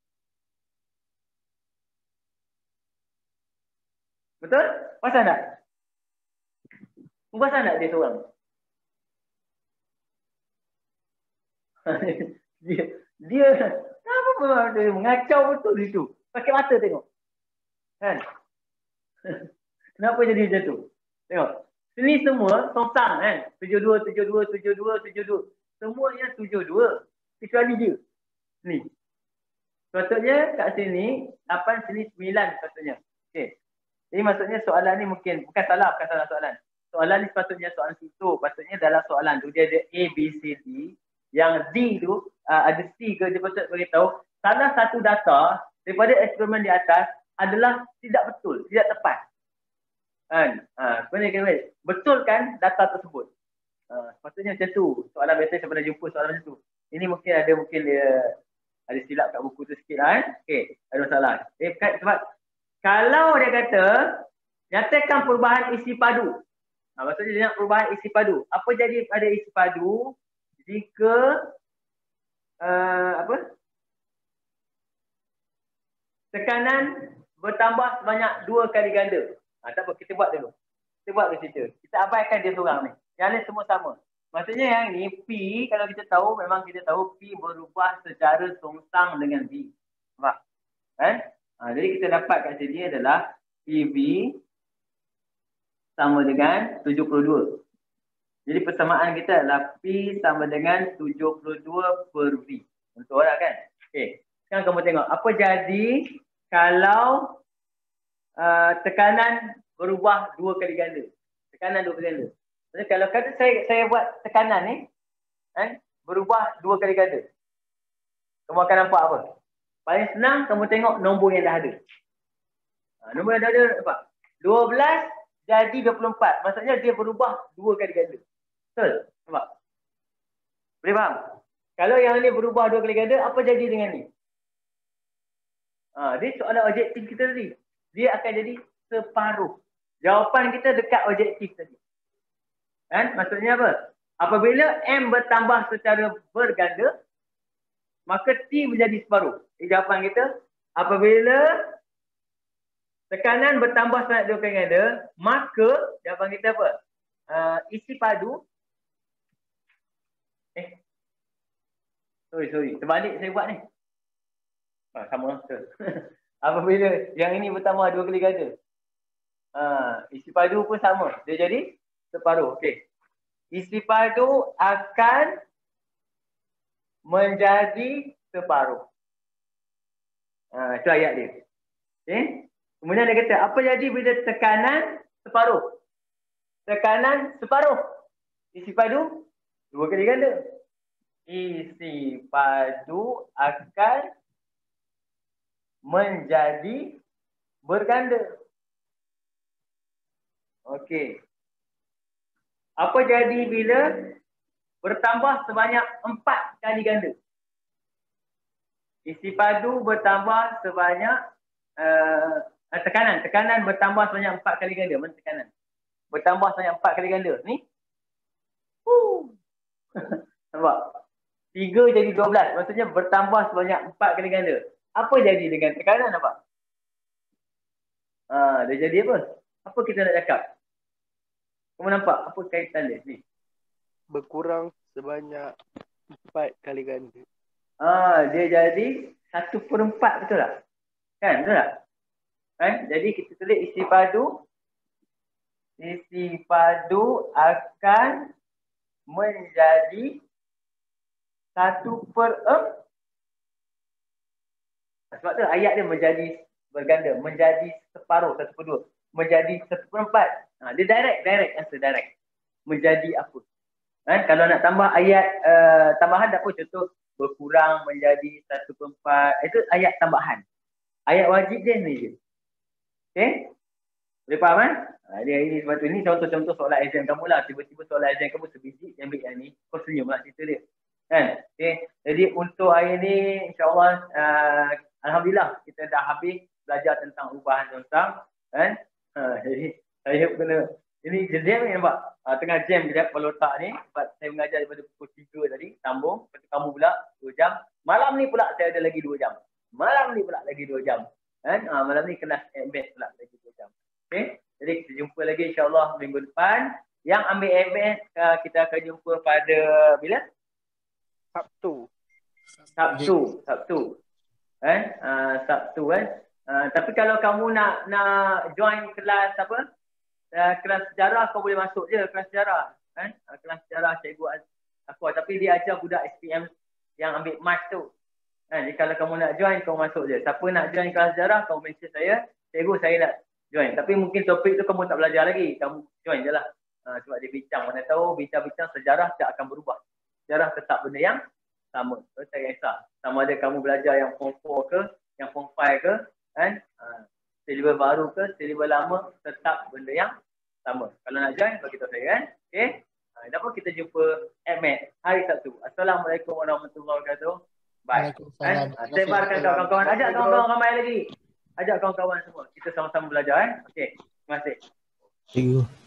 Betul? Perasan tak? Perasan tak dia seorang? dia apa dia mengacau betul situ. Pakai mata tengok. Kan? Kenapa jadi macam tu? Tengok. Sini semua songsang kan. 72, 72, 72, 72. Semuanya 72. Kecuali dia. Ni. Sepatutnya kat sini 8, sini 9 sepatutnya. Okey. Jadi maksudnya soalan ni mungkin bukan salah soalan. Soalan ni sepatutnya soalan susu. Patutnya dalam soalan tu dia ada A, B, C, D. Yang D tu ada C ke dia patut beritahu salah satu data daripada eksperimen di atas adalah tidak betul, tidak tepat. Kan? Sebenarnya betulkan data tersebut. Sepatutnya macam tu. Soalan biasa saya pernah jumpa soalan macam tu. Ini mungkin dia ada silap kat buku tu sikit lah. Okey, ada masalah. Sebab kalau dia kata nyatakan perubahan isi padu. Maksudnya dia nak perubahan isi padu. Apa jadi pada isi padu jika tekanan bertambah sebanyak 2 kali ganda. Tak apa, kita buat dulu. Kita buat dulu cerita. Kita abaikan dia seorang ni. Yang lain semua sama. Maksudnya yang ni P, kalau kita tahu, memang kita tahu P berubah secara songsang dengan V. Nampak? Kan? Jadi kita dapat kat sini adalah PV sama dengan 72. Jadi persamaan kita adalah P sama dengan 72 per V. Untuk orang kan? Okey. Sekarang kamu tengok. Apa jadi kalau tekanan berubah 2 kali ganda? Tekanan 2 kali ganda. Jadi kalau kata saya buat tekanan ni kan, berubah 2 kali ganda. Kamu akan nampak apa? Paling senang kamu tengok nombor yang dah ada. Nombor yang dah ada nampak? 12 jadi 24. Maksudnya dia berubah 2 kali ganda. Betul? Nampak? Boleh faham? Kalau yang ni berubah 2 kali ganda, apa jadi dengan ni? Dia soalan objektif kita tadi. Dia akan jadi separuh. Jawapan kita dekat objektif tadi. Kan? Maksudnya apa? Apabila M bertambah secara berganda, maka T menjadi separuh. Jawapan kita, apabila tekanan bertambah sebanyak 2 kali ganda, maka jawapan kita apa? Isi padu. Sorry. Terbalik saya buat ni. Sama betul. Apabila yang ini bertambah 2 kali ganda. Isi padu pun sama. Dia jadi separuh. Okey. Isi padu akan menjadi separuh. Itu ayat dia. Okay. Kemudian dia kata, apa jadi bila tekanan separuh? Tekanan separuh. Isi padu 2 kali ganda. Isi padu akan menjadi berganda. Okey. Apa jadi bila bertambah sebanyak 4 kali ganda? Isi padu bertambah sebanyak tekanan bertambah sebanyak 4 kali ganda. Mana tekanan? Bertambah sebanyak 4 kali ganda. Ni. Nampak? 3 jadi 12. Maksudnya bertambah sebanyak 4 kali ganda. Apa jadi dengan tekanan, nampak? Dia jadi apa? Apa kita nak cakap? Kamu nampak apa kaitan dia ni? Berkurang sebanyak 4 kali ganda. Dia jadi 1/4, betul tak? Kan, betul tak? Jadi kita tulis isi padu akan menjadi 1/4. Sebab tu ayat dia menjadi berganda, menjadi separuh, 1/2, menjadi 1/4. Dia direct answer, direct. Menjadi apa? Kalau nak tambah ayat tambahan tak apa, contoh berkurang menjadi 1/4. Itu ayat tambahan. Ayat wajib dia ni je. Okey? Boleh faham kan? Dia ini sebab tu ni contoh-contoh soalan exam kamu lah. Tiba-tiba soalan exam kamu sebiji ambil yang ni. Kau senyum lah cerita dia. Kan? Okey. Jadi untuk hari ni insya-Allah alhamdulillah kita dah habis belajar tentang ubahan dosa, kan? Jadi saya kena ini jam ni nampak. Tengah jam kejap kalau tak ni sebab saya mengajar daripada pukul 3 tadi sambung, lepas tu kamu pula 2 jam. Malam ni pula saya ada lagi 2 jam. Malam ni pula lagi 2 jam. Kan? Malam ni kelas advance pula lagi 2 jam. Okey. Jadi kita jumpa lagi insya-Allah minggu depan. Yang ambil advance kita akan jumpa pada bila? Sabtu. Sabtu kan. Tapi kalau kamu nak join kelas apa? Kelas sejarah kau boleh masuk je kelas sejarah, kan? Kelas sejarah cikgu aku, tapi dia ajar budak SPM yang ambil mas tu. Kan? Jadi kalau kamu nak join kau masuk je. Siapa nak join kelas sejarah kau mention saya, cikgu saya nak join. Tapi mungkin topik tu kamu tak belajar lagi, kamu join je lah. Sebab dia bincang, mana tahu bincang-bincang sejarah tak akan berubah. Sejarah tetap benda yang sama. So, tak kisah. Sama ada kamu belajar yang form 4 ke, yang form 5 ke, kan? Silibus baru ke, silibus lama, tetap benda yang sama. Kalau nak join, beritahu saya, kan? Okey. Dapat kita jumpa Ahmed hari Sabtu. Assalamualaikum warahmatullahi wabarakatuh. Bye. Sebarkan kawan-kawan. Ajak kawan-kawan ramai lagi. Ajak kawan-kawan semua. Kita sama-sama belajar, kan? Okey. Terima kasih. Cikgu.